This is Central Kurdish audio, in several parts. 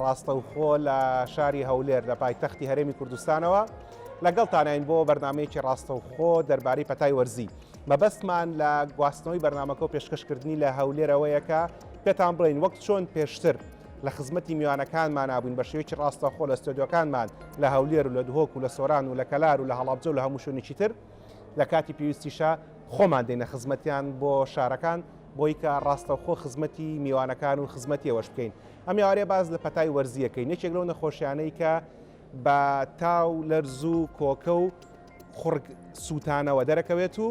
ڕاستەوخۆ لە شاری هەولێر لە پایتەختی هەرێمی کوردستانەوە لەگەڵتانین بۆ بەرنمەیەکی ڕاستەوخۆ دەربارەی پەتای وەرزی. مەبەستمان لە گواستنەوەی بەرنامەکە و پێشکەشکردنی لە هەولێرەوەیەکە پێتان بڵین وەک چۆن پێشتر لە خزمەتی میوانەکانمان نابووین بە شێوەیەکی ڕاستەوخۆ لە ستۆدیۆکانمان لە هەولێر و لە دهۆک و لە سۆران و لە کەلار و لە هەڵابجە و لە هەموو شوێنێکی تر لە کاتی پێویستیشە خۆمان دێنە خزمەتیان بۆ شارەکان بۆی کە ڕاستەوخۆ خزمەتی میوانەکان و خزمەتی ئەوەش بکەین. ئەم یاوارێ باز لە پەتای وەرزیەکەی یەکێک لەو نەخۆشیانەی کە بە تاو لەرز و کۆکە و خوڕگ سووتانەوە دەرەکەوێت و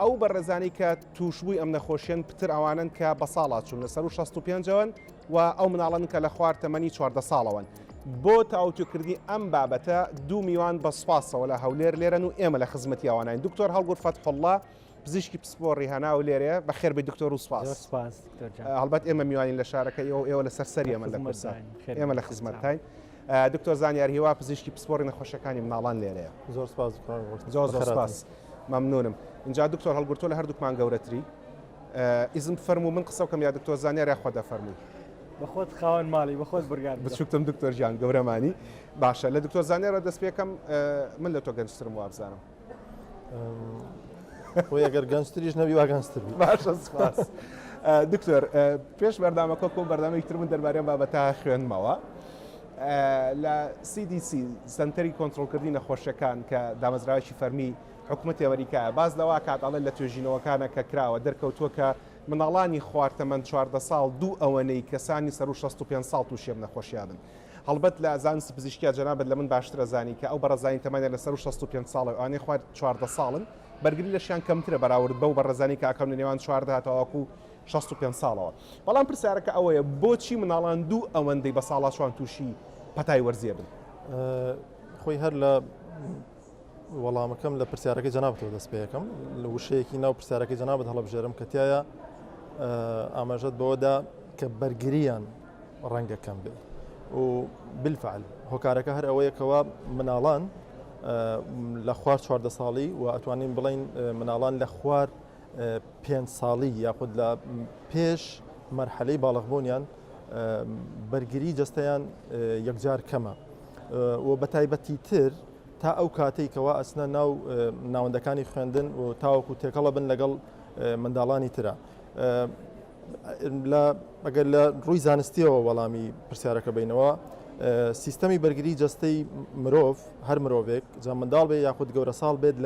ئەو بەڕێزانی کە تووشبووی ئەم نەخۆشیێن پتر ئەوانن کە بە ساڵات چوون لەسەر و 65ەوەن و ئەو مناڵن کە لە خوار تەمەنی 14 ساڵەوەن. بۆ تاوتوکردنی ئەم بابەتە دوو میوان بە سوپاسەوە لە هەولێر لێرەن و ئێمە لە خزمەتی ئەوانین. دکتۆر هەڵگورد فەتحوڵڵا پزیشکی پسپۆڕی هەنا و لێرەیە بەخێر بێ دکتۆر و سوپاس. هەڵبەت ئێمە میوانین لە شارەکە ئێوە لە سەرسەری ئەمە لە کورسان ئێمە لە خزمەتتاین. دکتۆر زانیار هیوا پزیشکی پسپۆڕی نەخۆشیەکانی مناڵان لێرەیە. زۆر سپاس زۆر سپاس مەمنونم. اینجا دکتۆر هەڵگورد تۆ لە هەردووکمان گەورەتری ئیزم فەرموو من قسە بکەم یا دکتۆر زانیار یا خۆ دەفەرمووی؟ بەخۆت خاوەن ماڵی بەخۆت بڕگار بچووکتم دکتۆر ژیان گەورەمانی باشە. لە دکتۆر زانیارە دەست پێکەم من لە تۆ گەنجترم وابزانم. خۆی ئەگەر گەنجتریش نەبی وا گەنجتربی. باشە سپاس. دکتۆر پێش بەردامەکە کۆ بەردامێکتر من دەربارەی بابەتە خوێنمەوە لە CDC سنتەری کۆنتڕۆڵکردنی نەخۆشیەکان کە دامەزراوێکی فەرمی حکوومەتی ئەمریکایە باز لەوا کات ئەڵێ لە توێژینەوەکانە کە کراوە دەرکەوتووە کە مناڵانی خواردتەمەند 14 ساڵ دوو ئەوەنەی کەسانی سەر و 65 ساڵ تووشێم نەخۆشیانن. هەڵبەت لە زانستی پزیشکیە جەنابەت لە من باشترە زانی کە ئەو بەڕێزانی تەمەنیان لە سەر و 65 ساڵە ئەوانەی خوارد 14 ساڵن بەرگری لەشیان کەمترە بەراورد بەو بەڕێزانی کە ئاکەون لە نێوان 14 هاتەواکو 65 ساڵەوە. بەڵام پرسیارەکە ئەوەیە بۆچی مناڵان دوو ئەوەندەی بە ساڵاشوان تووشی پەتای وەرزیە بن؟ خۆی هەر لە وەڵامەکەم لە پرسیارەکەی جەنابەتەوە دەست پێ یەکەم لە وشەیەکی ناو پرسیارەکەی جەنابەت هەڵەبژێرم کە تایە ئاماژەت بەوەدا کە بەرگریان ڕەنگە کەم بێت و بالفعل هۆکارەکە هەر ئەوەیەکەوە مناڵان لە خوار 14 ساڵی و ئەتوانین بڵین مناڵان لە خوار 5 ساڵی یاخود لە پێش مەرحەلەی باڵغبوونیان بەرگری جەستەیان یەکجار کەمە و بە تایبەتی تر تا ئەو کاتەی کەوا ئەسنە ناو ناوەندەکانی خوێندن و تاوەکو تێکەڵە بن لەگەڵ منداڵانی ترە. ئەگەر لە ڕووی زانستیەوە وەڵامی پرسیارەکە بینەوە سیستەمی بەرگری جەستەی مرۆڤ هەر مرۆڤێک جا منداڵ بێ یاخود گەورە ساڵ بێت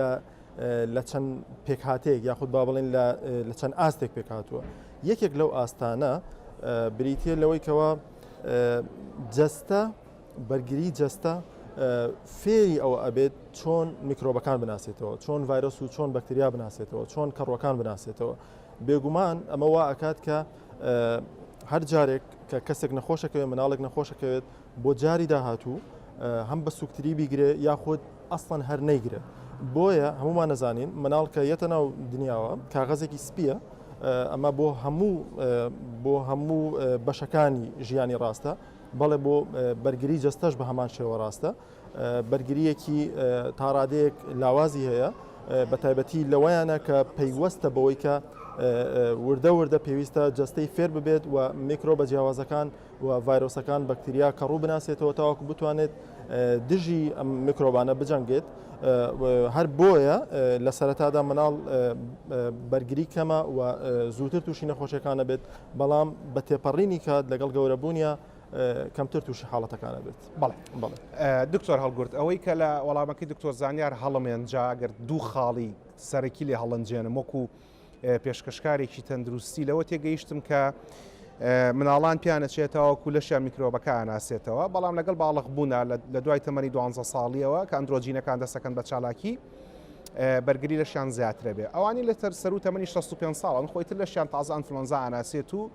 لە چەند پێکهاتێک یاخود با بڵێن لە چەند ئاستێک پێکهاتووە. یەکێک لەو ئاستانە بریتە لەوەی کەوە جەستە بەرگری جەستە فێری ئەوە ئەبێت چۆن میکرۆبەکان بناسێتەوە، چۆن ڤایرۆس و چۆن بەکتریا بناسێتەوە، چۆن کەڕوەکان بناسێتەوە. بێگومان ئەمە وا ئەکات کە هەر جارێک کە کەسێک نەخۆشەکەوێت مناڵێک نەخۆشەکەوێت بۆ جاری داهاتوو هەم بە سوکتری بیگرێ یاخود ئەسڵەن هەر نەیگرێ. بۆیە هەمومان نەزانین مناڵ کە یەتە ناو دنیاوە کاغەزێکی سپیە ئەمە بۆ هەموو بەشەکانی ژیانی ڕاستە بەڵێ بۆ بەرگری جەستەش بە هەمان شێوە ڕاستە. بەرگریەکی تاڕادەیەک لاوازی هەیە بە تایبەتی لەوەیانە کە پەیوەستە بەوەی کە وردە وردە پێویستە جەستەی فێر ببێت و میکرۆبە جیاوازەکان و ڤایرۆسەکان بەکتریا کە ڕوو بناسێتەوە تاوەکو بتوانێت دژی ئەم میکرۆبانە بجەنگێت. هەر بۆیە لە سەرەتادا مناڵ بەرگری کەمە و زووتر تووشی نەخۆشیەکانە بێت بەڵام بە تێپەڕینی کات لەگەڵ گەورەبوونیە کەمتر تووشی حاڵەتەکانە بێت. بەڵێ دکتۆر هەڵگورد ئەوەی کە لە وەڵامەکەی دکتۆر زانیار هەڵمێن جاگەر دوو خاڵی سەرەکی لێ هەڵەنجێنم وەکو پێشکەشکارێکی تەندروستی لەوە تێگەیشتم کە مناڵان پیانەچێتەوە لەشیان میکرۆبەکە ئاناسێتەوە بەڵام لەگەڵ باڵغ بوونا لە دوای تەمەنی 12 ساڵیەوە کە ئەندرۆجینەکان دەسەکەن بە چالاکی بەرگری لەشیان زیاترە بێ. ئەوانی لە سەر و تەمەنی 65 ساڵن خۆیتر لەشیان تازە ئەنفلۆنزا ئاناسێت و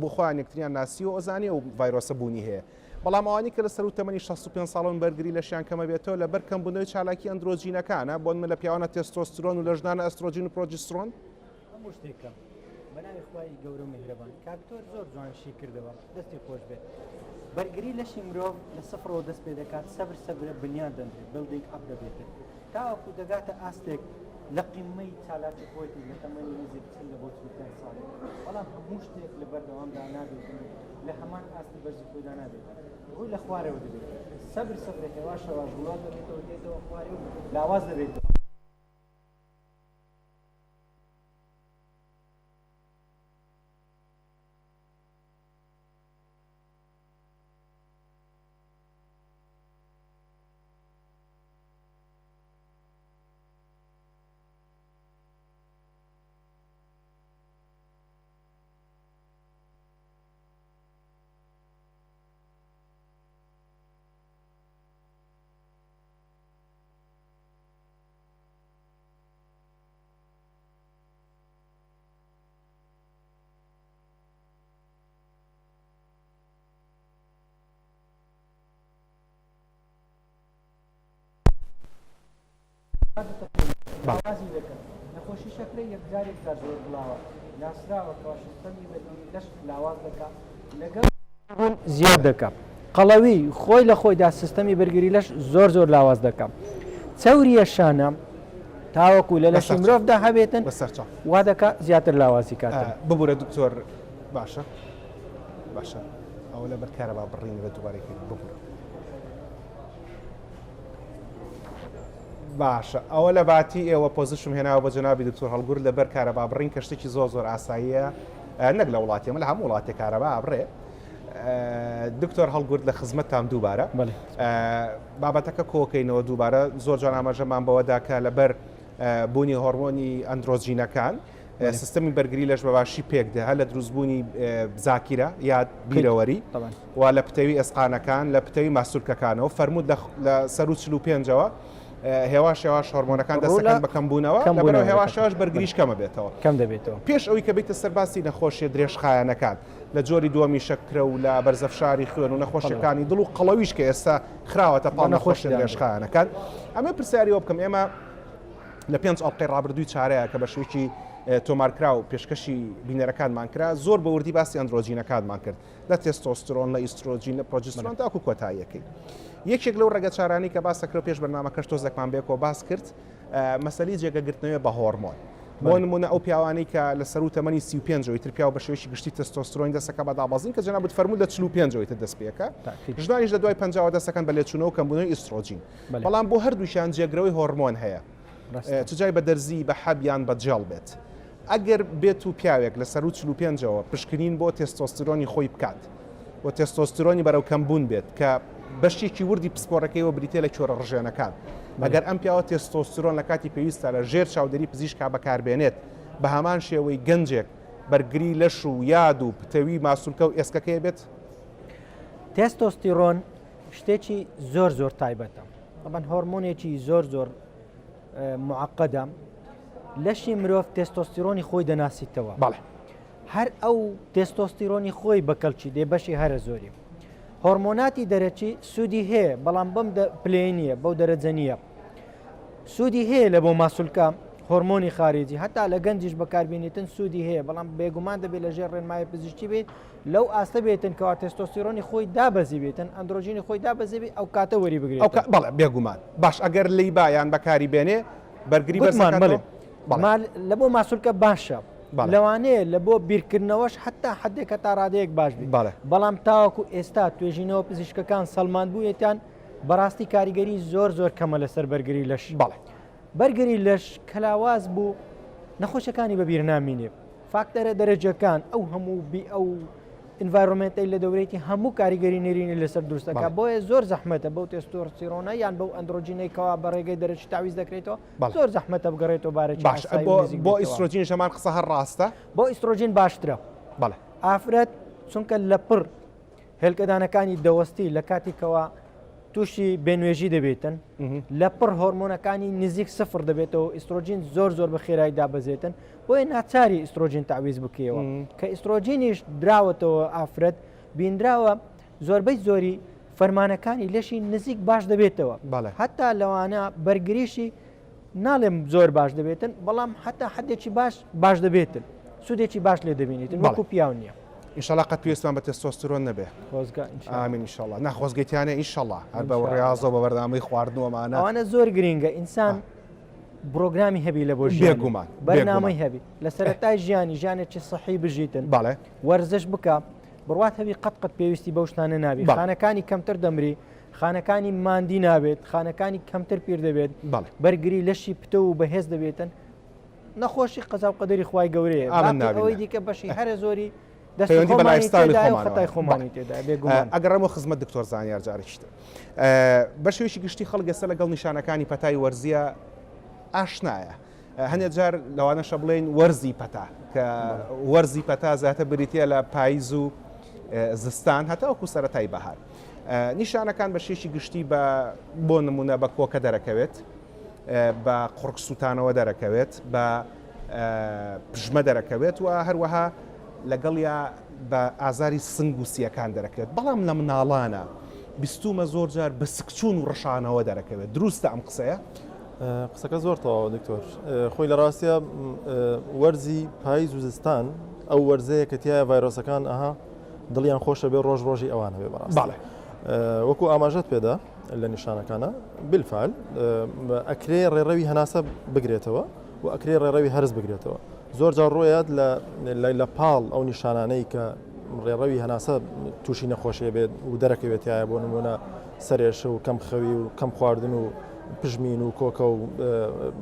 بۆ خۆیان یەکتریان ناسی و ئۆزانی و ڤایرۆسە بوونی هەیە. بەڵام ئەوانی کە لە سەر و تەمەنی 65 ساڵن بەرگری لەشیان کەمە بێتەوە لەبەر کەمبوونەوەی چالاکی ئەندرۆجینەکانە بۆن من لە پیاوانە تێستۆسترۆن و لە ژنانە ئەسترۆجین و پرۆجسترۆن هەموو شتێکم بەناوی خوای گەورە و میهرەبان کاکتۆر زۆر جوانشی کردەوە دەستی خۆش بێت. بەرگری لەشی مرۆڤ لە سەفرەوە دەست پێ دەکات سەبر بنیان دەنرێت بڵدێک ئەپ دەبێتێت تاوەکو دەگاتە ئاستێک لە قیمەی چالاکی خۆیتی لە تەمەنی نزیک لە بۆ چوتەن ساڵی بەڵام هەموو شتێک لە بەردەوامدا نابێتن لە هەمان ئاستی بەرزی خۆیدا نابێت ڕووی لە خوارەوە دەبێت سەبر سەبرێک هێواش هەواش وڵات دەبێتەوە دێتەوە خواری و لاواز دەبێتەوە نەخۆشی شەکرە یەکجارێک زۆر بڵاوە ناسراوە کەواشستەمی بەدەوری لەش لاواز دەکات لەگەڵ زیاد دەکات قەڵەوی خۆی لە خۆیدا سیستەمی بەرگری لەش زۆر لاواز دەکات چەوریە شانە تاوەکو لە لەشی مرۆڤدا هەبێتن وا دەکات زیاتر لاوازی کاتە ببوورە دکتۆر باشە ئەوە لە بەرکارە با بڕین بە دووبارێکی ببوورە باشە ئەوە لە باتی ئێوە پۆزیشم هێناوە بە جەنابی دکتۆر هەڵگور لەبەر کارە با بڕین کە شتێکی زۆر ئاساییە نەک لە وڵاتیمە لە هەموو وڵاتی کارە با بڕێ دکتۆر هەڵگورد لە خزمەتتان دووبارە بابەتەکە کۆکەینەوە دووبارە زۆر جوان ئاماژەمان بەوەدا کە لەبەر بوونی هۆرمۆنی ئەندرۆژینەکان سیستەمی بەرگری لەش بە باشی پێکدا هە لە دروستبوونی زاکیرە یا بیرەوەری و لە پتەوی ئەسقانەکان لە پتەوی ماسوولکەکانەوە فەرموود لە سەر و 45ەوە هێواش هۆرمۆنەکان دەستەکان بەکەمبوونەوە لەبەرەوە هێواش بەرگریش کەمە بێتەوە کەم دەبێتەوە پێش ئەوەی کە بیتە سەرباسی نەخۆشیە درێژخایەنەکان لە جۆری دووەمی شەکرە و لە بەرزەفشاری خوێن و نەخۆشیەکانی دڵ و قەڵەویش کە ئێستا خراوەتە پاڵ نەخۆشی درێژخایەنەکان ئەمە پرسیاریەوە بکەم ئێمە لە 5 ئەڵقەی ڕابردووی چارەیە کە بە شێوەیەکی تۆمارکرا و پێشکەشی بینەرەکانمان کرا زۆر بە وردی باسی ئەندرۆژینەکانمان کرد لە تێستۆسترۆن لە ئیسترۆژین لە پرۆجسترۆن تاکو کۆتاییەکەی یەکێک لەو ڕێگە چارانی کە باسەکرێ پێش بەرنامەکەش تۆزێکمان بێکەوە باس کرد مەسەلی جێگەگرتنەوەی بە هۆرمۆن بۆ نمونە ئەو پیاوانەی کە لە سەر و تەمەنی 35 تر پیاو بە شێوەیەکی گشتی تێستۆسترۆن دەستەکە بەدابەزین کە جەناب فەرموود لە 45 تر دەست پێکە ژنانیش لە دوای 50 دەستەکەن بە لێچوونەوە کەمبوونەوەی ئیسترۆژین بەڵام بۆ هەردووشیان جێگرەوەی هۆرمۆن هەیە چجای بە دەرزی بە حەبیان بە جەڵ بێت ئەگەر بێت و پیاوێک لە سەر و 45ەوە پشکنین بۆ تێستۆسترۆنی خۆی بکات و تێستۆسترۆنی بەرەو کەمبوون بێت کە بەشێکی وردی پسپۆرەکەیەوە بریتێ لە کۆرە ڕژێنەکان ئەگەر ئەم پیاوە تێستۆسترۆن لە کاتی پێویستە لە ژێر چاودێری پزیشکا بەکاربێنێت بە هەمان شێوەی گەنجێک بەرگری لەش و یاد و پتەوی ماسوولکە و ئێسکەکەی بێت تێستۆستیرۆن شتێکی زۆر تایبەتە ئەمە هۆرمۆنێکی زۆر معقدە لەشی مرۆڤ تێستۆستیرۆنی خۆی دەناسیتەوە هەر ئەو تێستۆستیرۆنی خۆی بەکەڵکی دێ بەشی هەرە زۆری هۆرمۆناتی دەرەچی سوودی هەیە بەڵام بەم پلەی نییە بەو دەرەجە نییە سوودی هەیە لە بۆ ماسوولکە هۆرمۆنی خارجی هەتا لە گەنجیش بەکاربیێنێتن سوودی هەیە بەڵام بێگومان دەبێت لە ژێر ڕێنمای پزیشکی بێت لەو ئاستە بێتن کەوا تێستۆستیرۆنی خۆی دابەزی بێتن ئەندرۆژینی خۆی دابەزی بێت ئەو کاتە وەری بگرێت بەڵێ بێگومان باش ئەگەر لی بایان بەکاری بێنێ بەرگری لە بۆ ماسوولکە باشە لەوانەیە لە بۆ بیرکردنەوەش حتا حدێکە تا ڕادەیەک باش بێت بەڵام تاوەکو ئێستا توێژینەوە پزیشکەکان سەلمان بوویەتیان بەڕاستی کاریگەری زۆر کەمە لەسەر بەرگری لەش بەرگری لەش کەلاواز بوو نەخۆشەکانی بەبیر نامینێ فاکتەرە دەرەجەکان ئەو هەموو ئەو ئینڤایرۆمنتەی لە دەورێتی هەموو کاریگەری نێرینی لەسەر دروستەکە بۆیە زۆر زەحمەتە بەو تێستۆستیرۆنە یان بەو ئەندرۆژینەیەکەوە بە ڕێگەی دەرەجی تاویز دەکرێتەوە زۆر زەحمەتە بگەڕێتەوە بارێکی باش بۆ ئیسترۆژین شەمان قسە هەر ڕاستە بۆ ئیسترۆژین باشترە ئافرەت چونکە لە پڕ هێلکەدانەکانی دەوەستی لە کاتێکەوە تووشی بێنوێژی دەبێتن لە پڕ هۆرمۆنەکانی نزیک سفر دەبێتەوە ئیسترۆژین زۆر بە خێرایی دابەزێتن بۆیە ناچاری ئیسترۆژین تاویز بکەوە کە ئیسترۆژینیش دراوەتەوە ئافرەت بینراوە زۆربەی زۆری فەرمانەکانی لەشی نزیک باش دەبێتەوە هەتا لەوانە بەرگریشی ناڵێم زۆر باش دەبێتن بەڵام هەتا حدێکی باش دەبێتن سوودێکی باش لێ دەبینیتن وەکو پیاو نییە ئینشاڵڵا قەت پێویستمان بە تێستۆستیرۆن نەبێ ئامین ئینشاڵڵا نەخۆزگەیتیانە ئینشاڵڵا هەر بە ڕێازەوە بە بەردەوامەی خواردنەوەمانە ئەوانە زۆر گرینگە ئینسان بڕۆگرامی هەبی لە بۆ بێگومان بەرنامەی هەبی لە سەرەتای ژیانێکی سەحی بژیتن باڵێ وەرزش بکە بڕوات هەبی قەت پێویستی بەو شتانە نابێت خانەکانی کەمتر دەمری خانەکانی ماندی نابێت خانەکانی کەمتر پیر دەبێت بەرگری لەشی پتە و بەهێز دەبێتن نەخۆشی قەزا و قەدەری خوای گەورەیە ئەوەی دیکە بەشی هەرە زۆری پەیوەندی بە لایفستایلی خەتای خۆمانی تێدا بێگومان ئەگەڕەمەوە خزمەت دکتۆر زانیار جارێکیتر بە شێوەیەکی گشتی خەڵک ئێستا لەگەڵ نیشانەکانی پەتای وەرزیە ئاشنایە هەندێک جار لەوانەشە بڵێن وەرزی پەتا کە وەرزی پەتا زیاتر بریتە لە پاییز و زستان هەتاوەکو سەرەتای بەهار نیشانەکان بە شێشی گشتی بۆ نمونە بە کۆکە دەرەکەوێت بە قڕک سووتانەوە دەرەکەوێت بە پژمە دەرەکەوێت و هەروەها لەگەڵیا بە ئازاری سنگ و سیەکان دەرەکەوێت بەڵام لە مناڵانە بیستومە زۆر جار بە سکچون و ڕەشانەوە دەرەکەوێت دروستە ئەم قسەیە؟ قسەکە زۆر تەواو دکتۆر خۆی لە ڕاستیە وەرزی پاییز و زستان ئەو وەرزەیە کە تایە ڤایرۆسەکان ئەها دڵیان خۆشە بێ ڕۆژ ڕۆژی ئەوانە بێ بەڕاست وەکو ئاماژەت پێدا لە نیشانەکانە بالفعل ئەکرێ ڕێڕەوی هەناسە بگرێتەوە و ئەکرێ ڕێڕەوی هەرز بگرێتەوە زۆر جار ڕۆیات لە پاڵ ئەو نیشانانەی کە ڕێڕەوی هەناسە تووشی نەخۆشیە بێت و دەرەکەوێتایە بۆ نمونە سەرێشە و کەم خەوی و کەم خواردن و پژمین و کۆکە و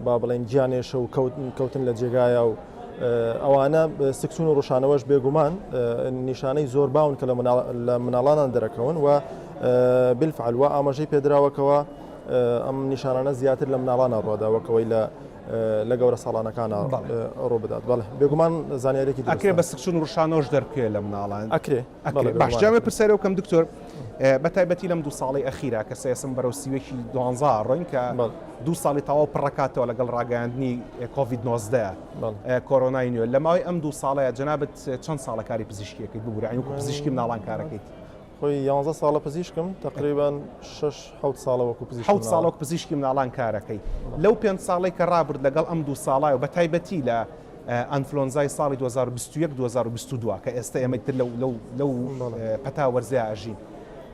با بڵێن گیانێشە و کەوتن لە جێگایە و ئەوانە سکسون و ڕۆشانەوەش بێگومان نیشانەی زۆر باون کە لە مناڵانان دەرەکەون و بالفعل وە ئاماژەی پێدراوەکەوە ئەم نیشانانە زیاتر لە مناڵانە ڕۆداوەکەوەی لە گەورە ساڵانەکانە ڕۆ بدات بەڵێ بێگومان زانیارێکی ئەکرێ بە سکسون و ڕۆشانەوەش دەرکێ لە مناڵان ئەکرێ باشجامە پرسەرەوە کەم دکتۆر بە تایبەتی لەم 2 ساڵی ئەخیرا کە سەیەسم بەرەو سیوێکی 12 ڕۆین کە 2 ساڵی تەواو پڕەکاتەوە لەگەڵ ڕاگەاندنی کۆڤید-19 کۆرۆنای نوێ لە ماوەی ئەم 2 ساڵەیە جەنابەت چەند ساڵە کاری پزیشکیەکەیت ببوورە وەکو پزیشکی مناڵان کارەکەیت؟ خۆی 11 ساڵە پزیشکم تقریبان 6-7 ساڵە وەکو پزیشکی 7 ساڵ وەکو پزیشکی مناڵان کارەکەی لەو 5 ساڵی کە ڕابرد لەگەڵ ئەم 2 ساڵای و بە تایبەتی لە ئەنفلۆنزای ساڵی 2021-2022 کە ئێستا ئێمەتر لەو پەتا وەرزە ئاژین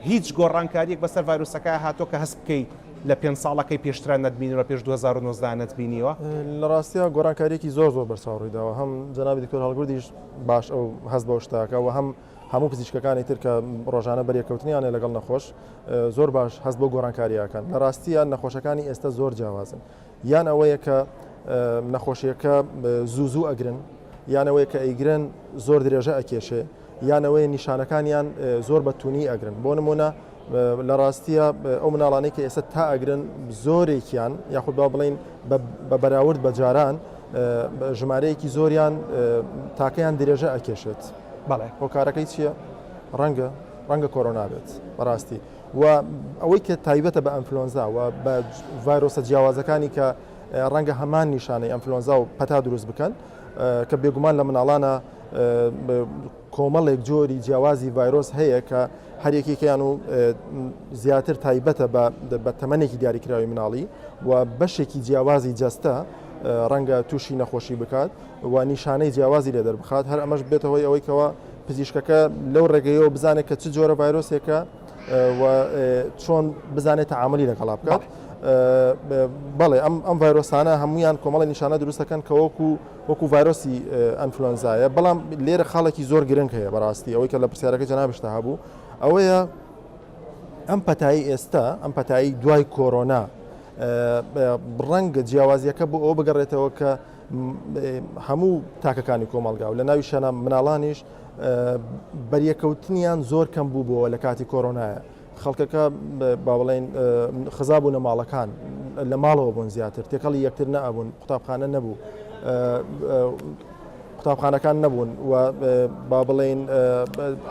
هیچ گۆڕانکاریەک بەسەر ڤایرۆسەکە هاتۆ کە هەست بکەیت لە 5 ساڵەکەی پێشتران نەتبینیوە پێش 2019 نەتبینیوە لە ڕاستیە گۆڕانکاریەکی زۆر بەرچاوڕوویداوە هەم جەنابی دکتۆر هەڵگوردیش باش ئەو هەست بەو شتاکە و هەموو پزیشکەکانی تر کە ڕۆژانە بەریەکەوتنیانە لەگەڵ نەخۆش زۆر باش هەست بۆ گۆڕانکاریەکان لە ڕاستیە نەخۆشەکانی ئێستا زۆر جیاوازن یان ئەوەیە کە نەخۆشیەکە زوو ئەگرن یانەوەی کە ئەیگرن زۆر درێژە ئەکێشێ یانەوەی نیشانەکانیان زۆر بەتونی ئەگرن بۆ نمونە لە ڕاستیە ئەو مناڵانەی کە ئێستا تا ئەگرن زۆرێکیان یاخود با بڵین بە بەراورد بە جاران ژمارەیەکی زۆریان تاکەیان درێژە ئەکێشێت بەڵێ هۆکارەکەی چییە؟ ڕەنگە کۆرۆنا بێت بەڕاستی و ئەوەی کە تایبەتە بە ئەنفلۆنزا و بە ڤایرۆسە جیاوازەکانی کە ڕەنگە هەمان نیشانەی ئەنفلۆنزا و پەتا دروست بکەن کە بێگومان لە مناڵانە کۆمەڵێک جۆری جیاوازی ڤایرۆس هەیە کە هەرێکێکیان و زیاتر تایبەتە بە تەمەنێکی دیاریکراوی مناڵی و بەشێکی جیاوازی جەستە ڕەنگە تووشی نەخۆشی بکات و نیشانەی جیاوازی لێ دەربخات هەر ئەمەش بێتەوەی ئەوەی کەەوە پزیشکەکە لەو ڕێگەیەوە بزانێت کە چ جۆرە ڤایرۆسێکە و چۆن بزانێت تەعاملی لەگەڵا بکات بەڵێ ئەم ڤایرۆسانە هەمویان کۆمەڵی نیشانە دروستەکەن کە وەکو ڤایرۆسی ئەنفلۆنزایە بەڵام لێرە خاڵێکی زۆر گرنگ هەیە بەڕاستی ئەوەی کە لە پرسیارەکە جەنابشتا هەبوو ئەوەیە ئەم پەتایی ئێستا ئەم پەتایی دوای کۆرۆنا ڕەنگە جیاوازیەکە بۆ ئەوە بگەڕێتەوە کە هەموو تاکەکانی کۆمەڵگا و لە ناوی شانە مناڵانیش بەریەکەوتنیان زۆر کەم بوو بۆەوە لە کاتی کۆرۆنایە خەڵکەکە با بڵێن خزابوونە ماڵەکان لە ماڵەوە بوون زیاتر تێکەڵی یەکتر نەبوون قوتابخانە نەبوو قوتابخانەکان نەبوون و با بڵێن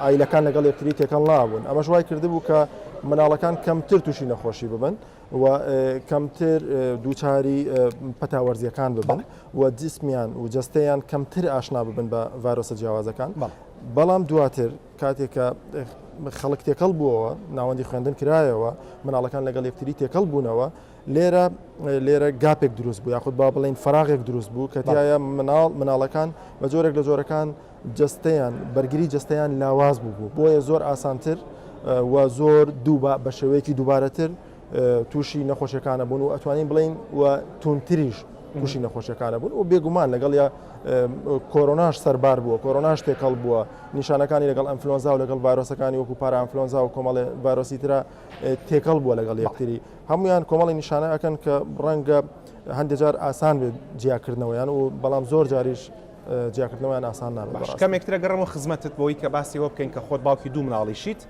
ئایلەکان لەگەڵ یەکتری تێکەڵ نابوون ئەمەش وای کردبوو کە مناڵەکان کەمتر تووشی نەخۆشی ببن و کەمتر دووچاری پەتاوەرزیەکان ببن و جسمیان و جەستەیان کەمتر ئاشنا ببن بە ڤایرۆسە جیاوازەکان بەڵام دواتر کاتێکە خەڵک تێکەڵ بووەوە ناوەندی خوێندن کرایەوە مناڵەکان لەگەڵ یەکتری تێکەڵ بوونەوە لێرە گاپێک دروست بوو یاخود با بڵێن فراغێک دروست بوو کە تایە مناڵەکان بە جۆرێک لە جۆرەکان جەستەیان بەرگری جەستەیان لاواز بوو بۆیە زۆر ئاسانتر و زۆر بە شێوەیەکی دووبارەتر تووشی نەخۆشیەکانە بوون و ئەتوانین بڵین و تونتریش تووشی نەخۆشیەکانە بوون و بێگومان لەگەڵ یا کۆرۆناش سەربار بووە کۆرۆناش تێکەڵ بووە نیشانەکانی لەگەڵ ئەنفلۆنزا و لەگەڵ ڤایرۆسەکانی وەکو پارا ئەنفلۆنزا و کۆمەڵی ڤایرۆسی ترە تێکەڵ بووە لەگەڵ یەکتری هەمویان کۆمەڵی نیشانە ئەکەن کە ڕەنگە هەندێک جار ئاسان بێت جیاکردنەوەیان و بەڵام زۆر جاریش جیاکردنەوەیان ئاسان نابێت کەمێکترە گەڕەمەوە خزمەتت بۆی کە باسیەوە بکەین کە خۆت باوکی دوو مناڵیشیت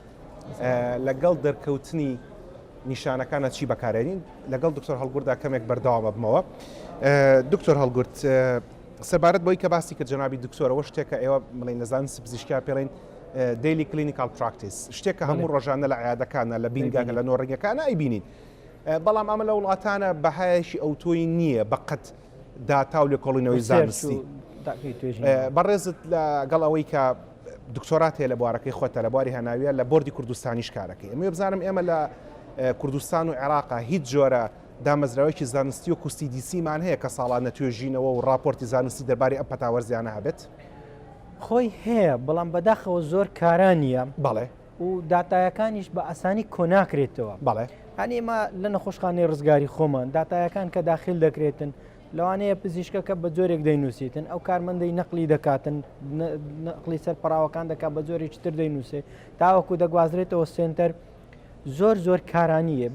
لەگەڵ دەرکەوتنی نیشانەکانە چی بەکارێنین لەگەڵ دکتۆر هەڵگوردا کەمێک بەردەوامە بمەوە دکتۆر هەڵگورد سەبارەت بۆی کە باسی کە جەنابی دکتۆرەوە شتێکە ئێوە بڵین نەزان پزیشکیا پێڵین دیلی کلینیکال پراکتیس شتێکە هەموو ڕۆژانە لە عیادەکانە لە بینگاکە لە نۆڕێگەکانە ئەیبینین بەڵام ئەمە لە وڵاتانە بەهایشی ئەوتۆی نییە بەقەت داتا و لێکۆڵینەوەی زانستی بەڕێزت لەگەڵ ئەوەی کە دکتۆرات هەیە لە بوارەکەی خۆتە لە بواری هەناویە لە بۆردی کوردستانیش کارەکەی ئەمە بزانم ئێمە لە کوردستان و عێراقا هیچ جۆرە دامەزراوەیەکی زانستی و کوستی دیسیمان هەیە کە ساڵان نەتوێژینەوە و راپۆرتی زانستی دەربارەی ئەم پەتاوەرزیانە هەبێت خۆی هەیە بەڵام بەداخەوە زۆر کارانیە بەڵێ و داتایەکانیش بە ئاسانی کۆناکرێتەوە بەڵێ هەنی ئێمە لە نەخۆشخانەی ڕزگاری خۆمان داتایەکان کە داخل دەکرێتن لەوانەیە پزیشکەکە بە جۆرێک دەینووسیتن ئەو کارمەندەی نەقلی دەکاتن نەقلی سەر پەراوەکان دەکات بە جۆرێکی تر دەینووسێ تاوەکو دەگوازرێتەوە سنتەر زۆر کارانیە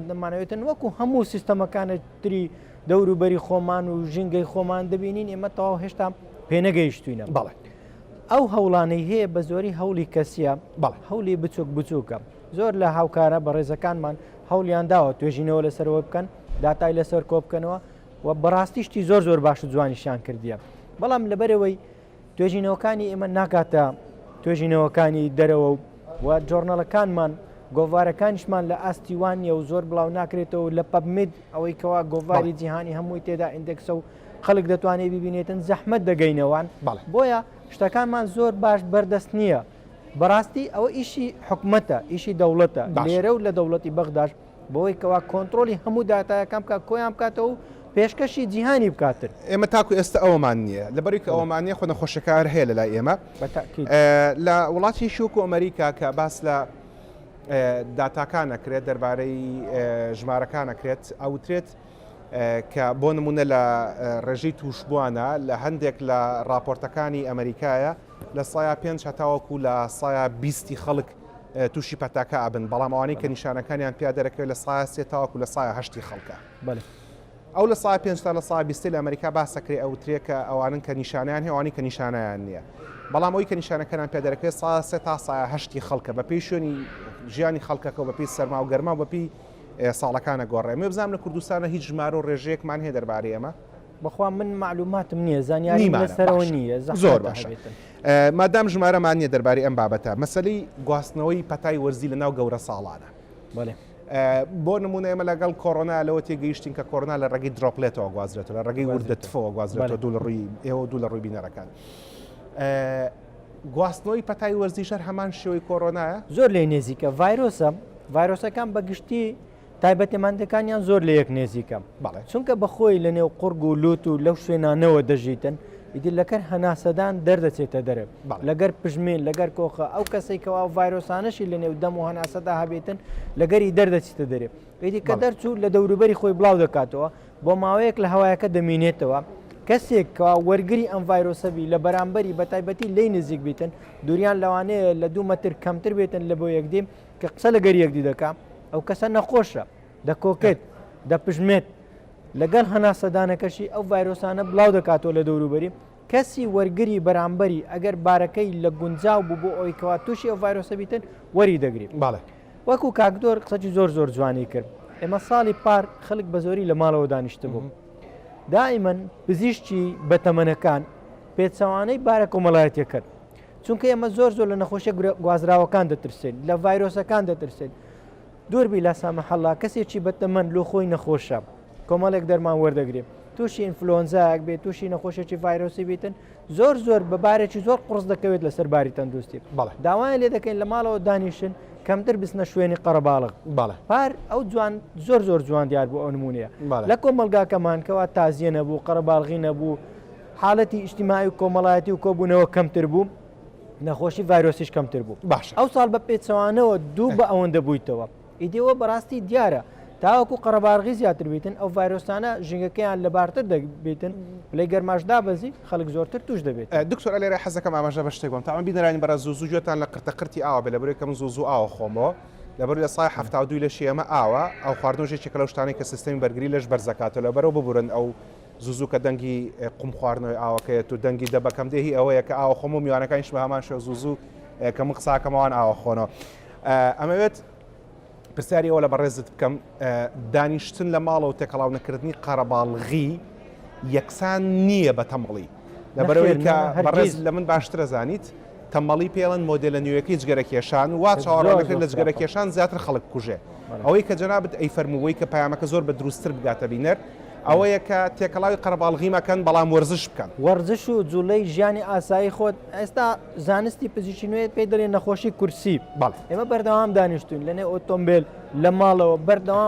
بمانەوێتن وەکو هەموو سیستەمەکانە تری دەوروبەری خۆمان و ژینگەی خۆمان دەبینین ئێمە تەواو هێشتا پێنەگەیشتوینە بەڵێ ئەو هەوڵانەی هەیە بە زۆری هەولی کەسیە هەولی بچووکە زۆر لە هاوکارە بە ڕێزەکانمان هەولیان داوە توێژینەوە لەسەرەوە بکەن داتای لەسەر کۆ بکەنەوە و بەڕاستیشتی زۆر باش و جوانیشان کردیە بەڵام لەبەرەوەی توێژینەوەکانی ئێمە ناکاتە توێژینەوەکانی دەرەوە و جۆرنەڵەکانمان گۆڤارەکانیشمان لە ئاستیوانیە و زۆر بڵاو ناکرێتەوە لە پەبمید ئەوەی کەوا گۆڤاری جیهانی هەمووی تێدا ئیندێکسە و خەڵک دەتوانێت ببینێتن زەحمەت دەگەینەوەن بۆیە شتەکانمان زۆر باش بەردەست نییە بەڕاستی ئەوە ئیشی حکومەتە ئیشی دەوڵەتە لێرە و لە دەوڵەتی بەغداش بۆی کەوا کۆنتترۆلی هەموو داتایەکان بکات کۆیان بکاتەوە و پێشکەشی جیهانی بکاتر ئێمە تاکو ئێستا ئەومان نییە لەبەری کە ئەومانە خۆ نەخۆشەکار هەیە لە لای ئێمە لە وڵاتی شوک و ئەمریکا کە باس لە داتاکانەکرێت دەربارەی ژمارەکانەکرێت ئەوترێت کە بۆ نمونە لە ڕێژەی تووشبووانە لە هەندێک لە راپۆرتەکانی ئەمریکایە لە سایە 5 هەتاوەکو لە سایە 20 خەڵک تووشی پەتاکە ئابن بەڵام ئەوانەی کە نیشانەکانیان پیا دەرەکەوێت لە سایە 3 تاوەکو لە سایە 8 خەڵکە ئەو لە سایە 5 تا لە سایە 20 لە ئەمریکا باسەکرێ ئەوترێت کە ئەوانن کە نیشانیان هەیەوانی کە نیشانیان نییە بەڵام ئەوی کە نیشانەکانیان پیا دەرەکەوێت سایە 3 تا سایە 8 خەڵکە بە پێی شوێنی ژیانی خەڵکەکە و بەپی سەرما و گەرما و بەپی ساڵەکانە گۆڕێ مێ بزانام لە کوردستانە هیچ ژمارە و ڕێژەیەکمان هەیە دەربارەی ئەمە بەخوا من معلوماتم نییە زانیاری لەسەرەوە نییە زۆر باش مادام ژمارەمان نییە دەربارەی ئەم بابەتە مەسەلەی گواستنەوەی پەتای وەرزی لە ناو گەورە ساڵانە بۆ نمونە ئێمە لەگەڵ کۆڕۆنا لەوە تێگەیشتین کە کۆڕۆنا لە ڕێگەی دڕۆپلێتەوە گوازرێتەوە لە ڕێگەی وردە تفەوە گوازرێتەوە دوو لە ڕووی ئێوە دوو لە ڕووی بینەرەکان گواستنەوەی پەتای وەرزیشەر هەمان شێوەی کۆڕۆنایە زۆر لێ نێزیکە ڤایرۆسەکان بەگشتی تایبەتمەندەکانیان زۆر لە یەک نێزیکە چونکە بەخۆی لە نێو قورگ و لوت و لەو شوێنانەوە دەژیتن ئیدی لەکەر هەناسەدان دەردەچێتە دەرێ لەگەر پژمێن لەگەر کۆخە ئەو کەسێک کەوا ڤایرۆسانەشی لە نێو دەم و هەناسەدا هەبێتن لەگەری دەردەچیتە دەرێ ئیدی کە دەرچوو لە دەوروبەری خۆی بڵاو دەکاتەوە بۆ ماوەیەک لە هەوایەکە دەمینێتەوە کەسێک کەوا وەرگری ئەم ڤایرۆسەبی لە بەرامبەری بەتایبەتی لی نزیک بیتن دووریان لەوانەیە لە 2 مەتر کەمتر بێتن لە بۆ یەکدیم کە قسە لەگەر یەکدی دەکات ئەو کەسە نەخۆشە دەکۆکێت دەپژمێت لەگەڵ هەناسەدانەکەشی ئەو ڤایرۆسانە بڵاو دەکاتەوە لە دەوروبەری کەسی وەرگری بەرامبەری ئەگەر بارەکەی لە گونجاو بوو بۆ ئەوی کەوا تووشی ئەو ڤایرۆسە بیتن وەری دەگریت وەکو کاکدۆر قسەی زۆر جوانی کرد ئێمە ساڵی پار خەڵک بە زۆری لە ماڵەوە دانیشتە بوو دائیمەن پزیشکی بەتەمەنەکان پێچەوانەی بارە کۆمەڵایەتیە کرد چونکە ئێمە زۆر لە نەخۆشیە گوازراوەکان دەترسێن لە ڤایرۆسەکان دەترسێن دووربی لا سامەحەڵڵا کەسێکی بەتەمەن لۆ خۆی نەخۆشە کۆمەڵێک دەرمان وەردەگرێت تووشی ئینفلۆنزایەک بێت تووشی نەخۆشێکی ڤایرۆسی بیتن زۆر بەبارێکی زۆر قڕز دەکەوێت لەسەر باری تەندروستی داوایە لێ دەکەین لە ماڵەوە دانیشن کەمتر بستنە شوێنی قەرەباڵغ پار ئەو جوان زۆر جوان دیار بوو ئەو نمونەیە لە کۆمەلگاکەمان کەوا تازیە نەبوو قەرەباڵغی نەبوو حاڵەتی ئیجتیماعی و کۆمەڵایەتی و کۆبوونەوە کەمتر بوو نەخۆشی ڤایرۆسیش کەمتر بوو ئەو ساڵ بە پێچەوانەوە دوو بە ئەوەندە بوویتەوە ئیدەوە بەڕاستی دیارە تاوەکو قەرەباڵغی زیاتر بیتن ئەو ڤایرۆسانە ژینگەکەیان لەبارتر دەبێتن لەی گەرماشدا بەزی خەڵک زۆرتر توش دەبێت. دکتۆر لێرە حەزەکەم ئاماژە بە شتێک بۆم تاوان بینەرانی بەرە زوو گوێتان لە قرتەقرتی ئاوە بێ لەبەرەوەی کەم زوو ئاوە خۆمەوە لەبەر لە سای 72 لە شێمە ئاوە ئەو خواردنەوەژێکی لەو شتانی کە سیستەمی بەرگری لەش بەرزەکاتە لەبەرەوە ببورن ئەو زوو کە دەنگی قوم خواردنەوەی ئاوەکەیەت و دەنگی دەبەکەم دێهی ئەوەیە کە ئاوە خۆم و میوانەکانیش بە هەمان شێوە زوو کە من قساکەمەوان ئاوە خۆنەوە. ئەمەوێت پرسیاری ئەوە لە بەڕێزت بکەم دانیشتن لە ماڵەوە تێکەڵاو نەکردنی قەرەباڵغی یەکسان نییە بە تەمەڵی لەبەرەوەی کە بەڕێز لە من باشترە زانیت تەمەڵی پێڵەن مۆدلە نوێیەکەی جگەرەکێشان وا چاوەڕێنەکرد لە جگەرەکێشان زیاتر خەڵک کوژێ ئەوەی کە جەنابەت ئەی فەرمووەی کە پەیامەکە زۆر بە دروستتر بگاتە بینەر ئەوەیە کە تێکەڵاوی قەرەباڵغی مەکەن بەڵام وەرزش بکەن وەرزش و جوڵەی ژیانی ئاسایی خۆت ئێستا زانستی پزیشکی نوێت پێی دەڵێن نەخۆشی کورسی ئێمە بەردەوام دانیشتوین لەنێ ئۆتۆمبیل لە ماڵەوە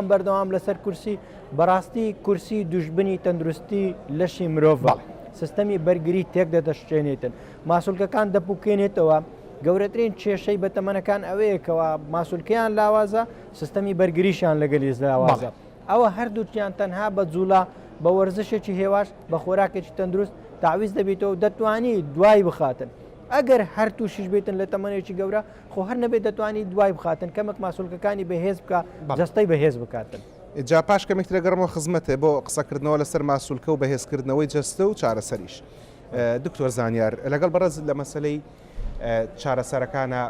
بەردەوام لەسەر کورسی بەڕاستی کورسی دوژبنی تەندروستی لەشی مرۆڤ سیستەمی بەرگری تێک دەدەشتێنێتن ماسوولکەکان دەپوکێنێتەوە گەورەترین کێشەی بەتەمەنەکان ئەوەیەکەوە ماسوولکەیان لاوازە سیستەمی بەرگریشان لەگەلی لاوازە ئەوە هەردووکیان تەنها بە جوڵا بە وەرزشێکی هێواش بە خۆراکێکی تەندروست تاویز دەبێتەوە دەتوانی دوای بخاتن ئەگەر هەر تووشیش بێتن لە تەمەنێکی گەورە خۆ هەر نەبێت دەتوانی دوای بخاتن کەمێک ماسوولکەکانی بەهێز بکە جەستەی بەهێز بکاتن. جا پاش کەمێک دەگەڕمەوە خزمەتێ بۆ قسەکردنەوە لەسەر ماسوولکە و بەهێزکردنەوەی جەستە و چارەسەریش. دکتۆر زانیار لەگەڵ بەڕێز لە مەسلەی چارەسەرەکانە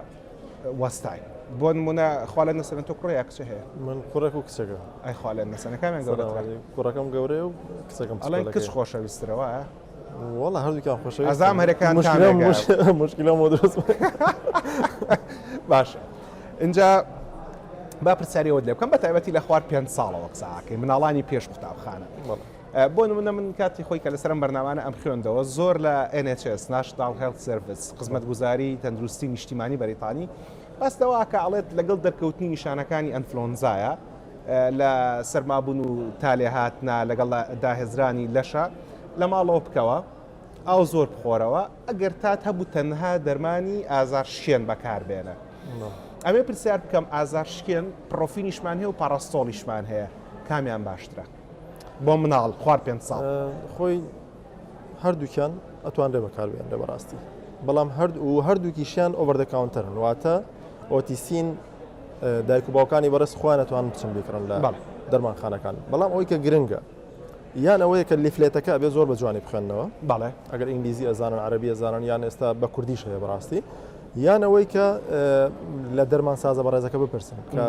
وەستای بۆ نمونە خوا لە نەسەرن تۆ کوڕی کچە هەیە من کوڕێک و کچەکە ئەی خوا لە نەسەنەکەمیان گەورەترە کوڕەکەم گەورەیە و کچەکەم ئەڵێن کچ خۆشەویسترەوە وەڵا هەردووکیان خۆشەویست ئەزام هەرەکان مشکلەمە دروست باشە اینجا با پرسیاریەوە لێ بکەم بە تایبەتی لە خوار 5 ساڵەوە قساکەی مناڵانی پێش قوتابخانە بۆ نمونە من کاتی خۆی کە لەسەرم بەرنامانە ئەم خوێندەوە زۆر لە NHS National Health Service خزمەتگوزاری تەندروستی نیشتیمانی بەریتانی بەستەوە کە ئەڵێت لەگەڵ دەرکەوتنی نیشانەکانی ئەنفلۆنزایە لە سەرمابوون و تالێهاتنا لەگەڵ داهێزرانی لەشە لە ماڵەوە بکەوە ئەو زۆر بخۆرەوە ئەگەر تات هەبوو تەنها دەرمانی ئازار شکێن بەکاربێنە ئەمێ پرسیار بکەم ئازار شکێن پرۆفینیشمان هەیە و پاراستۆلیشمان هەیە کامیان باشترە بۆ مناڵ خوار 5 ساڵ خۆی هەردووکیان ئەتوانرێ بەکاربێن لە بەڕاستی بەڵام هەردووکیشیان ئۆڤەر دە کاونتەرن واتە ئۆتیسین دایک و باوکانی بەڕست خۆیان ئەتوان بچن بیکڕن لە دەرمانخانەکان بەڵام ئەوەی کە گرنگە یان ئەوەیە کە لیفلێتەکە بێ زۆر بە جوانی بخوێنەوە ئەگەر ئینگلیزی ئەزانن عەرەبی ئەزانن یان ئێستا بە کوردیش هەیە بەڕاستی یان ئەوەی کە لە دەرمان سازە بەڕێزەکە بپرسن کە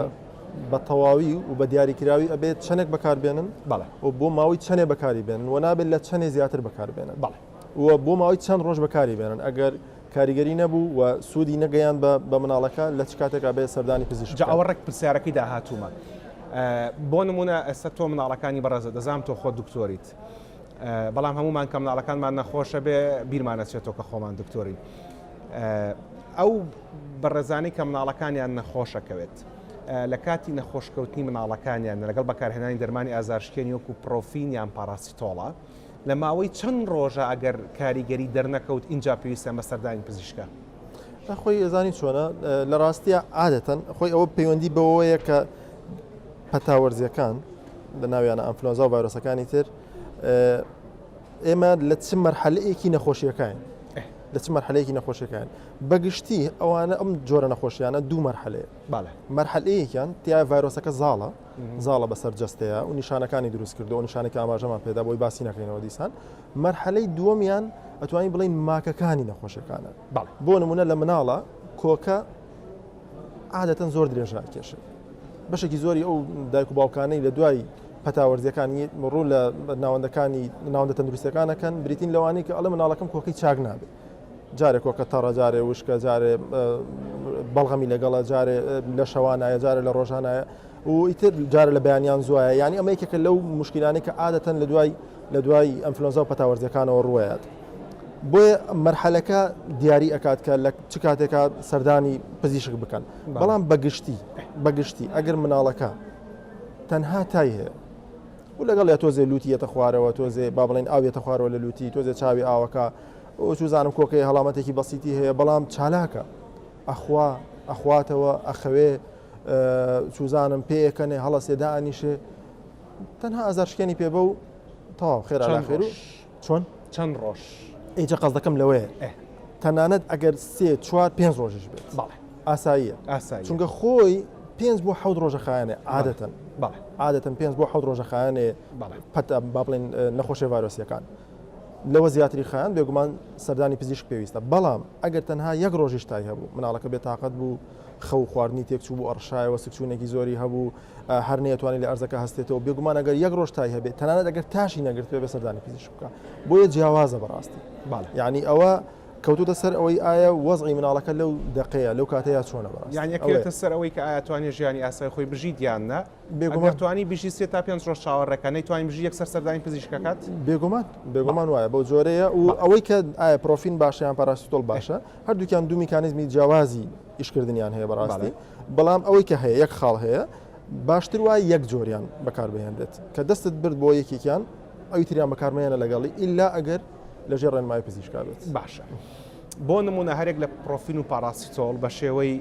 بە تەواوی و بە دیاریکراوی ئەبێت چەندێک بەکاربێنن و بۆ ماوەی چەندێ بەکاری بێنن و نابێت لە چەندێ زیاتر بەکاربێنن و بۆ ماوەی چەند ڕۆژ بەکاری بێنن ئەگەر کاریگەری نەبوو و سوودی نەگەیان بە مناڵەکە لە چ کاتێکا بێت سەردانی پزیشک ئەوە ڕێک پرسیارەکەی داهاتوومە بۆ نمونە ئێستا تۆ مناڵەکانی بەڕێزە دەزانم تۆ خۆ دکتۆریت بەڵام هەمومان کە مناڵەکانمان نەخۆشە بێ بیرمانەچێتەوە کە خۆمان دکتۆرین ئەو بەڕێزانی کە مناڵەکانیان نەخۆشەکەوێت لە کاتی نەخۆشکەوتنی مناڵەکانیان لەگەڵ بەکارهێنانی دەرمانی ئازارشکێنی وەکو پرۆفین یان پاراسیتۆڵە لە ماوەی چەند ڕۆژە ئەگەر کاریگەری دەرنەکەوت اینجا پێویستیان بە سەردانی پزیشکە خۆی ئەزانی چۆنە لە ڕاستیە عادەتەن خۆی ئەوە پەیوەندی بەوەیە کە پەتاوەرزیەکان لە ناویانە ئەنفلۆنزا و ڤایرۆسەکانی تر ئێمە لە چ مەرحەلەیەکی نەخۆشیەکان لە چ مەرحەلەیەکی نەخۆشیەکان بەگشتی ئەوانە ئەم جۆرە نەخۆشیانە دوو مەرحەلەیە مەرحەلەیەکیان تیای ڤایرۆسەکە زاڵە بەسەر جەستەیە و نیشانەکانی دروست کردو و نیشانێکی ئاماژەمان پێدا بۆی باسی نەکەینەوە دیسان مەرحەلەی دووەمیان ئەتوانین بڵین ماکەکانی نەخۆشیەکانە بۆ نمونە لە مناڵە کۆکە عادەتەن زۆر درێژە کێشێت بەشێکی زۆری ئەو دایک و باوکانەی لە دوای پەتاوەرزیەکانی ڕوو لە ناوەندەکانی ناوەندە تەندروستەکانەکەن بریتین لەوانەی کە ئەڵێ مناڵەکەم کۆکەی چاک نابێت جارێ کۆکە تەڕە جارێ وشکە جارێ بەڵغەمی لەگەڵە جارێ لە شەوانایە جارێ لە ڕۆژانایە و ئیتر جارە لە بەیانیان زوایە یعنی ئەمە یەکێکە لەو مشکلانەی کە عادەتەن لە دوای ئەنفلۆنزا و پەتاوەرزیەکانەوە ڕوایەت بۆیە مەرحەلەکە دیاری ئەکات کە لە چ کاتێکا سەردانی پزیشک بکەن بەڵام بەگشتی ئەگەر مناڵەکە تەنها تای هەیە و لەگەڵ یا تۆزێ لوتیەتە خوارەوە تۆزێ با بڵێن ئاوێتە خوارەوە لە لوتی تۆزێ چاوی ئاوەکە چوزانم کۆکەی هەڵامەتێکی بەسیتی هەیە بەڵام چالاکە ئەخواتەوە ئەخەوێ سوزانم پێەکەنێ هەڵە سێدا ئەنیشێ تەنها ئازارشکێنی پێ بە و تاوا خێرا خێر و چۆن چەند ڕۆژ ئیجا قەز دەکەم لەوەیە تەنانەت ئەگەر 3-4-5 ڕۆژش بێت ئاساییە چونکە خۆی 5 بۆ 7 ڕۆژە خایانێ عادەتەن 5 بۆ 7 ڕۆژە خایانێ پەت با بڵێن نەخۆشی ڤایرۆسیەکان لەوە زیاتری خایان بێگومان سەردانی پزیشک پێویستە بەڵام ئەگەر تەنها یەک ڕۆژیش تای هەبوو مناڵەکە بێتاقەت بوو خەو خواردنی تێکچوو بوو ئەڕشایەوە سکچوونێکی زۆری هەبوو هەر نەیەتوانانی لە ئەرزەکە هەستێتەوە بێگومان ئەگەر یەک ڕۆژ تای هەبێت تەنانەت ئەگەر تاشی نەگرتوێ بە سەردانی پزیشک بکە بۆیە جیاوازە بەڕاستی یعنی ئەوە کەوتوتە سەر ئەوەی ئایا وەزعی مناڵەکە لەو دقەیە لەو کاتەیە چۆنە بەڕاستی یعنی ئەکەوێتە سەر ئەوەی کە ئایا ژیانی ئاسای خۆی بژیت یاننا بێگومان توانی بژی 3 تا 5 ڕۆژ چاوەڕێەکە نەیتوانین بژی یەکسەر سەردانی پزیشکەکەات بێگومان وایە بەو جۆرەیە و ئەوەی کە ئایا پرۆفین باشە یان پاراسیتۆل باشە هەردووکیان دوو میکانیزمی جیاوازی ئیشکردنیان هەیە بەڕاستی بەڵام ئەوەی کە هەیە یەک خاڵ هەیە باشتر وایە یەک جۆریان بەکاربهێنرێت کە دەستت برد بۆ یەکێکیان ئەوی تریان بەکارمەیەنە لەگەڵی ئیلا ئەگەر لەژێر ڕێنمای پزیشکا بێت باشە بۆ نمونە هەرێک لە پرۆفین و پاراسیتۆل بە شێوەی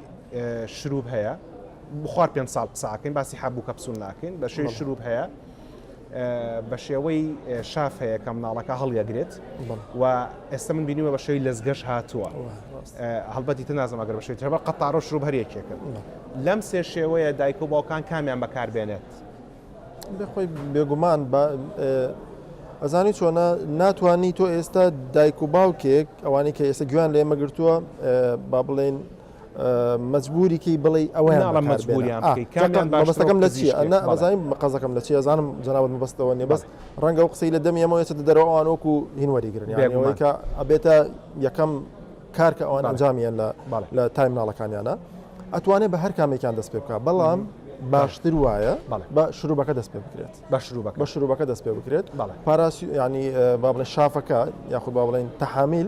شروب هەیە بخوار 5 ساڵ قساکەین باسی حەبوو کەپسول ناکەین بە شێوەی شروب هەیە بە شێوەی شاف هەیە کە مناڵەکە هەڵیەگرێت و ئێستا من بینیوە بە شێوی لەزگەش هاتووە هەڵبەتی تە نازم ئەگەر بە شێوی تربە قەتاڕۆ شروب هەرێکێکە لەم سێ شێوەیە دایک و باوکان کامیان بەکاربێنێت بخۆی بێگومان ئەزانی چۆنە ناتوانانی تۆ ئێستا دایک و باوکێک ئەوانی کە ئێستا گویان لێمە گرتووە با بڵێن مەجبوریکی بڵێ ئەوەیان مەبەستەکەم لە چیە بەزانین قەزەکەم لە چی ئەزانم جەناوت مەبەستەوە نیە بەس ڕەنگە و قسەی لە دەمی ئەمەوە ێستا دەرەوە ئەوان وەکو هینوەریگرن یانەوەی کە ئەبێتە یەکەم کار کە ئەوان ئەنجامیان لە تای مناڵەکانیانە ئەتوانێت بە هەر کامێکیان دەست پێ بکە بەڵام باشتر وایە بە شروبەکە دەست پێ بکرێت بە شروبەکە دەست پێ بکرێت پاراسی ینی با بڵێن شافەکە یاخود با بڵێن تەحامیل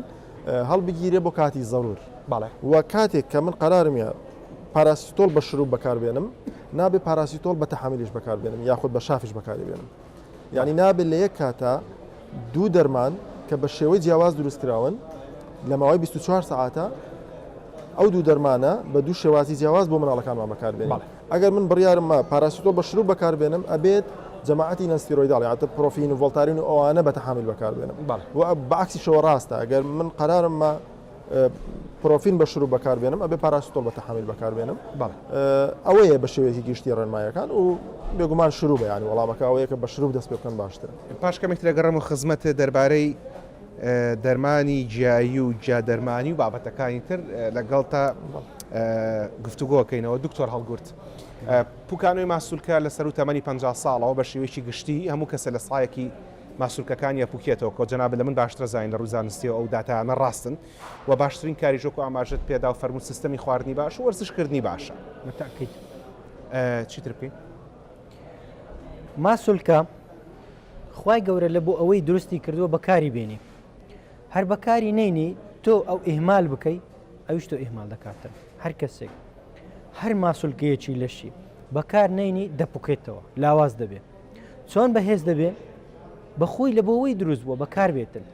هەڵبگیرێ بۆ کاتی زەرور وە کاتێک کە من قەرارمە پاراسیتۆل بە شروب بەکاربێنم نابێ پاراسیتۆل بە تەحامیلیش بەکاربێنم یاخود بە شافیش بەکاربێنم یعنی نابێت لە یەک کاتە دوو دەرمان کە بە شێوەی جیاواز دروستکراون لە ماوەی 24 ساعتە ئەو دوو دەرمانە بە دوو شێوازی جیاواز بۆ مناڵەکانمان بەکاربێنم ئەگەر من بڕیارممە پاراسیتۆل بە شروب بەکاربێنم ئەبێت جەماعەتی نەستیرۆیداڵی ئاتە پرۆفین و ڤۆڵتارین و ئەوانە بە تەحامیل بەکاربێنم و بەعکسی شەوە ڕاستە ئەگەر من قەرارممە پرۆفین بە شروب بەکاربێنم ئەبێ پاراسیتۆل بە تەحامیل بەکاربێنم ئەوەیە بە شێوەیەکی گشتی ڕێنمایەکان و بێگومان شروبە ینی وەڵامەکە ئەوەیە کە بە شروب دەست پێ بکەن باشترە پاش کەمێک لەگەڕم و خزمەتە دەربارەی دەرمانی جیایی و جادەرمانی و بابەتەکانی تر لەگەڵ تا گفتوگۆکەینەوە دکتۆر هەڵگورت پوکانەوەی ماسوولکە لە سەر و تەمەنی 50 ساڵەوە بە شێوەیەکی گشتی هەموو کەسە لە سایەکی ماسوولکەکانی پوکێتەوە کۆ جەنابە لە من باشترە زین لە ڕووزانستیەوە ئەو داتایانە ڕاستن و باشترین کاری ژۆک و ئاماژت پێدا و فەرمووت سیستەمی خواردنی باش و وەرزشکردنی باشە چیتر بکەین ماسوولکە خوای گەورە لە بۆ ئەوەی دروستی کردووە بەکاری بێنی هەر بەکاری نینی تۆ ئەو ئیهمال بکەی ئەویش تۆ ئیهمال دەکاتن هەر کەسێک هەر ماسوولکەیەکی لەشی بەکار نینی دەپوکێتەوە لاواز دەبێت چۆن بەهێز دەبێت بەخۆی لە بۆەوەی دروست بووە بەکار بێتن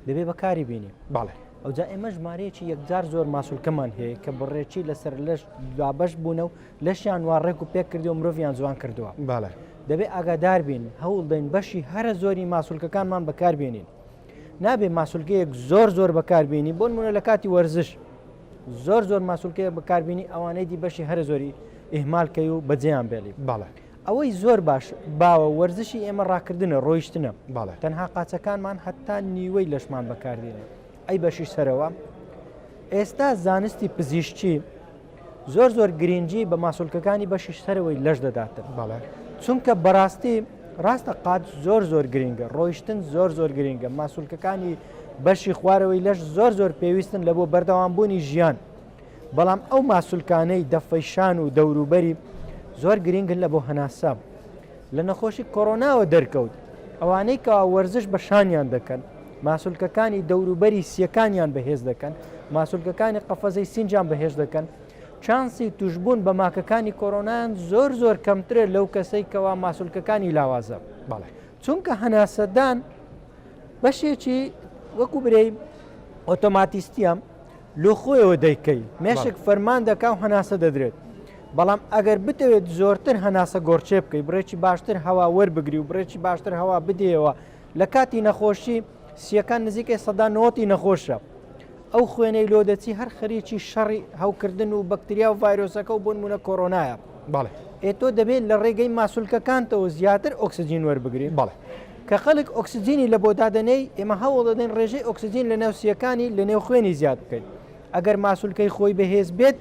دەبێت بەکاری بینی باڵێ ئەوجا ئێمە ژمارەیەکی یەکجار زۆر ماسوولکەمان هەیە کە بڕێکی لەسەر لەش دابەش بوونە و لەشیان وارڕێک و پێک کردی و مرۆڤیان جوان کردووە دەبێت ئاگادار بین هەوڵ دەین بەشی هەرە زۆری ماسوولکەکانمان بەکاربێنین نابێ ماسوولکەیەک زۆر بەکاربیێنی بۆ نمونە لە کاتی وەرزش زۆر ماسوولکەیە بەکاربیێنی ئەوانەی دی بەشی هەرە زۆری ئیهمالکەی و بەجێیان بێڵی ئەوەی زۆر باش باوە وەرزشی ئێمە ڕاکردنە ڕۆیشتنە تەنها قاچەکانمان هەتا نیوەی لەشمان بەکاردێنێ ئەی بەشی سەرەوە ئێستا زانستی پزیشکی زۆر گرنگی بە ماسوولکەکانی بەشی سەرەوەی لەش دەداتن چونکە بەڕاستی ڕاستە قات زۆر گرنگە ڕۆیشتن زۆر گرنگە ماسوولکەکانی بەشی خوارەوەی لەش زۆر پێویستن لە بۆ بەردەوامبوونی ژیان بەڵام ئەو ماسوولکانەی دەفەیشان و دەوروبەری زۆر گرنگن لە بۆ هەناسا لە نەخۆشی کۆڕۆناوە دەرکەوت ئەوانەی کە وەرزش بە شانیان دەکەن ماسوولکەکانی دەوروبەری سیەکانیان بەهێز دەکەن ماسوولکەکانی قەفەزەی سینجان بەهێز دەکەن چانسی توشبوون بە ماکەکانی کۆڕۆنایان زۆر کەمترە لەو کەسەی کەوا ماسوولکەکانی لاوازە چونکە هەناسەدان بەشێکی وەکو برەی ئۆتۆماتیستیە لۆ خۆیەوە دەیکەی مێشک فەرمان دەکا و هەناسە دەدرێت بەڵام ئەگەر بتەوێت زۆرتر هەناسە گۆرچێ بکەیت بڕێکی باشتر هەوا وەربگری و بڕێکی باشتر هەوا بدێەوە لە کاتی نەخۆشی سیەکان نزیکەی سەدا 90 نەخۆشە ئەو خوێنەی لۆ دەچی هەر خەریکی شەڕی هەوکردن و بەکتریا و ڤایرۆسەکە و بۆ نمونە کۆرۆنایە بەڵێ ئێتۆ دەبێت لە ڕێگەی ماسوولکەکانتەوە زیاتر ئۆکسسیجین وەربگرین بەڵێ کە خەڵک ئۆکسسیجینی لە بۆ دادنەی ئێمە هەوڵ دەدەین ڕێژەی ئۆکسسیجین لە نێوسیەکانی لە نێو خوێنی زیاد بکەین ئەگەر ماسوولکەی خۆی بەهێز بێت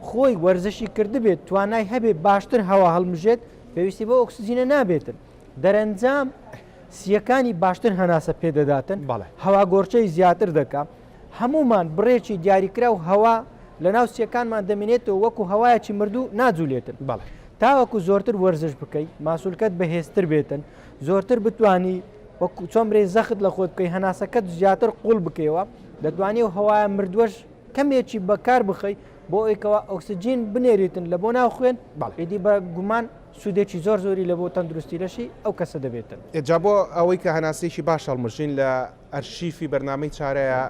خۆی وەرزشی کردبێت توانای هەبێ باشتر هەوا هەڵمژێت پێویستی بە ئۆکسسیجینە نابێتن دەرەنجام سیەکانی باشتر هەناسە پێدەداتن هەوا گۆرچەی زیاتر دەکات هەمومان بڕێکی دیاریکرا و هەوا لە ناو سیەکانمان دەمێنێتەوە وەکو هەوایەکی مردوو ناجوولێتن تاوەکو زۆرتر وەرزش بکەیت ماسوولکەت بەهێزتر بێتن زۆرتر بتانی وەکو چۆن برێ زەخت لە خۆت بکەی هەناسەکەت زیاتر قوڵ بکەیەوە دەتوانێت هەوایە مردووەش کەمێکی بەکار بخەی بۆ ئەوەوە ئۆکسسیجین بنێریتن لە بۆ ناو خوێن ئیدی بە گومان سوودێکی زۆر زۆری لە بۆ تەندروستی لەشی ئەو کەسە دەبێتن جا بۆ ئەوەی کە هەناسێکی باش هەڵمژین لە ئەرشیفی بەرنامەی چارەیە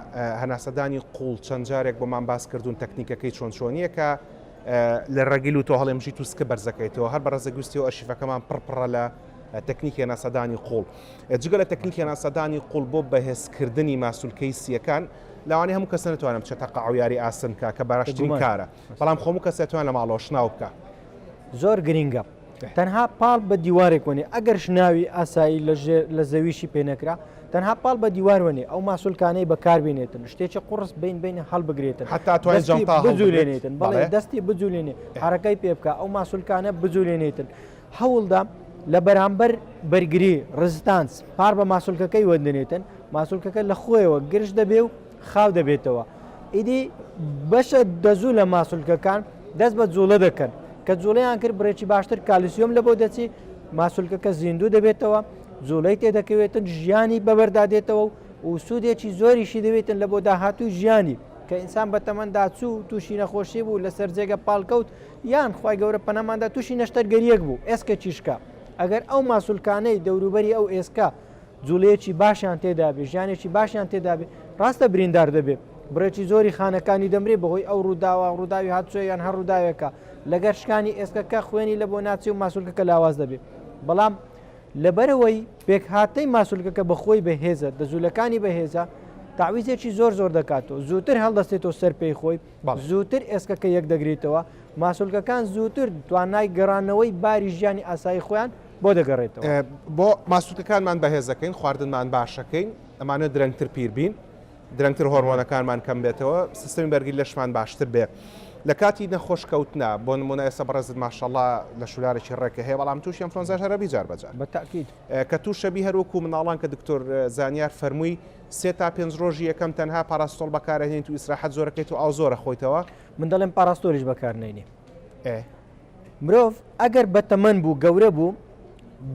هەناسەدانی قوڵ چەند جارێک بۆمان باس کردوون تەکنیکەکەی چۆن چۆنیە کە لە ڕەگیل و تۆ هەڵێمژی تووسکە بەرزەکەیتەوە هەر بە ڕێزەگوستی و ئەرشیفەکەمان پڕپڕە لە تەکنیکی هەناسەدانی قوڵ جگە لە تەکنیکی هەناسەدانی قوڵ بۆ بەهێزکردنی ماسوولکەی سیەکان لەوانەیە هەموو کەس نەتوانم بچێتە قەعویاری ئاسن کە کە باشترین کارە بەڵام خۆمو کەسێتوان لە ماڵۆش ناو بکە زۆر گرینگە تەنها پاڵ بە دیوارێک وێنێ ئەگەر شناوی ئاسایی لە زەویشی پێنەکرا تەنها پاڵ بە دیوار وێنێ ئەو ماسوولکانەی بەکاربێنێتن شتێکی قڕس بین بین هەڵبگرێتن حتا توانێت جەمتا بجوولێنێتن بەڵێ دەستی بجوولێنێ حرەکەی پێ بکە ئەو ماسوولکانە بجوولێنێتن هەوڵدا لە بەرامبەر بەرگری ڕزستانس پار بە ماسوولکەکەی وەندنێتن ماسوولکەکە لە خۆیەوە گرش دەبێ و خاو دەبێتەوە ئیدی بەشە دەزوو لە ماسوولکەکان دەست بە جوڵە دەکەن کە جوڵەیان کرد بڕێکی باشتر کالیسیۆم لە بۆ دەچی ماسوولکەکە زیندوو دەبێتەوە جوڵەی تێدەکەوێتن ژیانی بەبەردادێتەوە و سوودێکی زۆریشی دەوێتن لە بۆ داهاتوو ژیانی کە ئینسان بە تەمەندا چوو تووشی نەخۆشی بوو لەسەر جێگە پاڵکەوت یان خی گەورە پەنەماندا تووشی نەشتەرگەریەک بوو ئێسکە چیشکە ئەگەر ئەو ماسوولکانەی دەوروبەری ئەو ئێسکا جوڵەیەکی باشیان تێدابێ ژیانێکی باشیان تێدابێ ڕاستە بریندار دەبێت بڕێکی زۆری خانەکانی دەمرێ بەهۆی ئەو ڕووداوە ڕووداوی هاتوویان هەر ڕووداوێکە لەگەر شکانی ئێسکەکە خوێنی لە بۆ ناچی و ماسوولکەکە لاواز دەبێت بەڵام لەبەرەوەی پێکهاتەی ماسوولکەکە بەخۆی بەهێزە دەزوولەکانی بەهێزە تاویزێکی زۆر زۆر دەکاتەوە زووتر هەڵدەستێتەوە سەر پێی خۆی زووتر ئێسکەکە یەک دەگریتەوە ماسوولکەکان زووتر توانای گەڕانەوەی باری ژیانی ئاسایی خۆیان بۆ دەگەڕێتەوە بۆ ماسوولکەکانمان بەهێزەکەین خواردنمان باشەکەین ئەمانە درەنگتر پیربین درەنگتر هۆرمۆنەکانمان کەم بێتەوە سیستەمی بەرگری لەشمان باشتر بێ لە کاتی نەخۆشکەوتنا بۆ نمونە ئێستا بەڕێزت ماشەڵڵا لە شولارێکی ڕێکە هەیە بەڵام تووشی ئەنفلۆنزا هەرەبی جار بەجار بەتاکید کە توو شەبی هەروەکو مناڵان کە دکتۆر زانیار فەرمووی 3 تا 5 ڕۆژی یەکەم تەنها پاراستۆل بەکارهێنیت و ئیسراحەت زۆرەکەیت و ئاو زۆرە خۆیتەوە من دەڵێم پاراستۆریش بەکارنێنێ مرۆڤ ئەگەر بەتەمەەن بوو گەورە بوو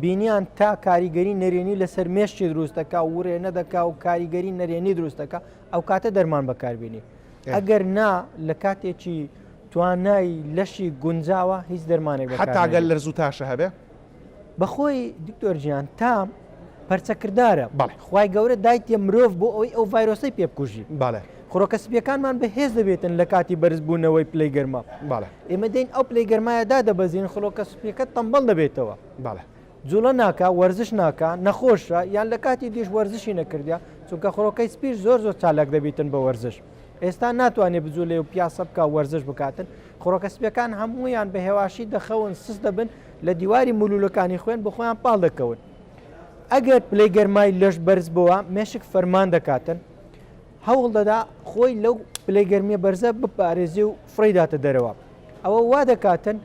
بینیان تا کاریگەری نەرێنی لەسەر مێشتی دروستەکە و وڕێ نەدەکا و کاریگەری نەرێنی دروستەکە ئەو کاتە دەرمان بەکاربیێنی ئەگەر نا لە کاتێکی توانای لەشی گونجاوە هیچ دەرمانێک حتاگەل لە زوو تاشە هەبێ بەخۆی دکتۆرجیان تا پەرچەکردارە خی گەورە دایتە مرۆڤ بۆ ئەوەی ئەو ڤایرۆسی پێبکوژی خۆڕۆکەسپیەکانمان بەهێز دەبێتن لە کاتی بەرزبوونەوەی پلەی گەرما ئێمە دەین ئەو پلەی گەرمایەدا دەبەزین خۆڵۆکەسپیەکە تەمبەڵ دەبێتەوە جوڵە ناکە وەرزش ناکە نەخۆشە یان لە کاتی دیش وەرزشی نەکردیا چونکە خۆڕۆکەی سپیر زۆر زۆر چالاک دەبێتن بە وەرزش ئێستا ناتوانێت بجوولێ و پیاسە بکە وەرزش بکاتن خۆڕۆکەسپیەکان هەموویان بە هێواشی دەخەون سس دەبن لە دیواری مولولەکانی خوێن بە خۆیان پاڵ دەکەون ئەگەر پلەی گەرمای لەش بەرز بووە مێشک فەرمان دەکاتن هەوڵ دەدا خۆی لەو پلەی گەرمیە بەرزە بپارێزی و فڕیداتە دەرەوە ئەوە وا دەکاتن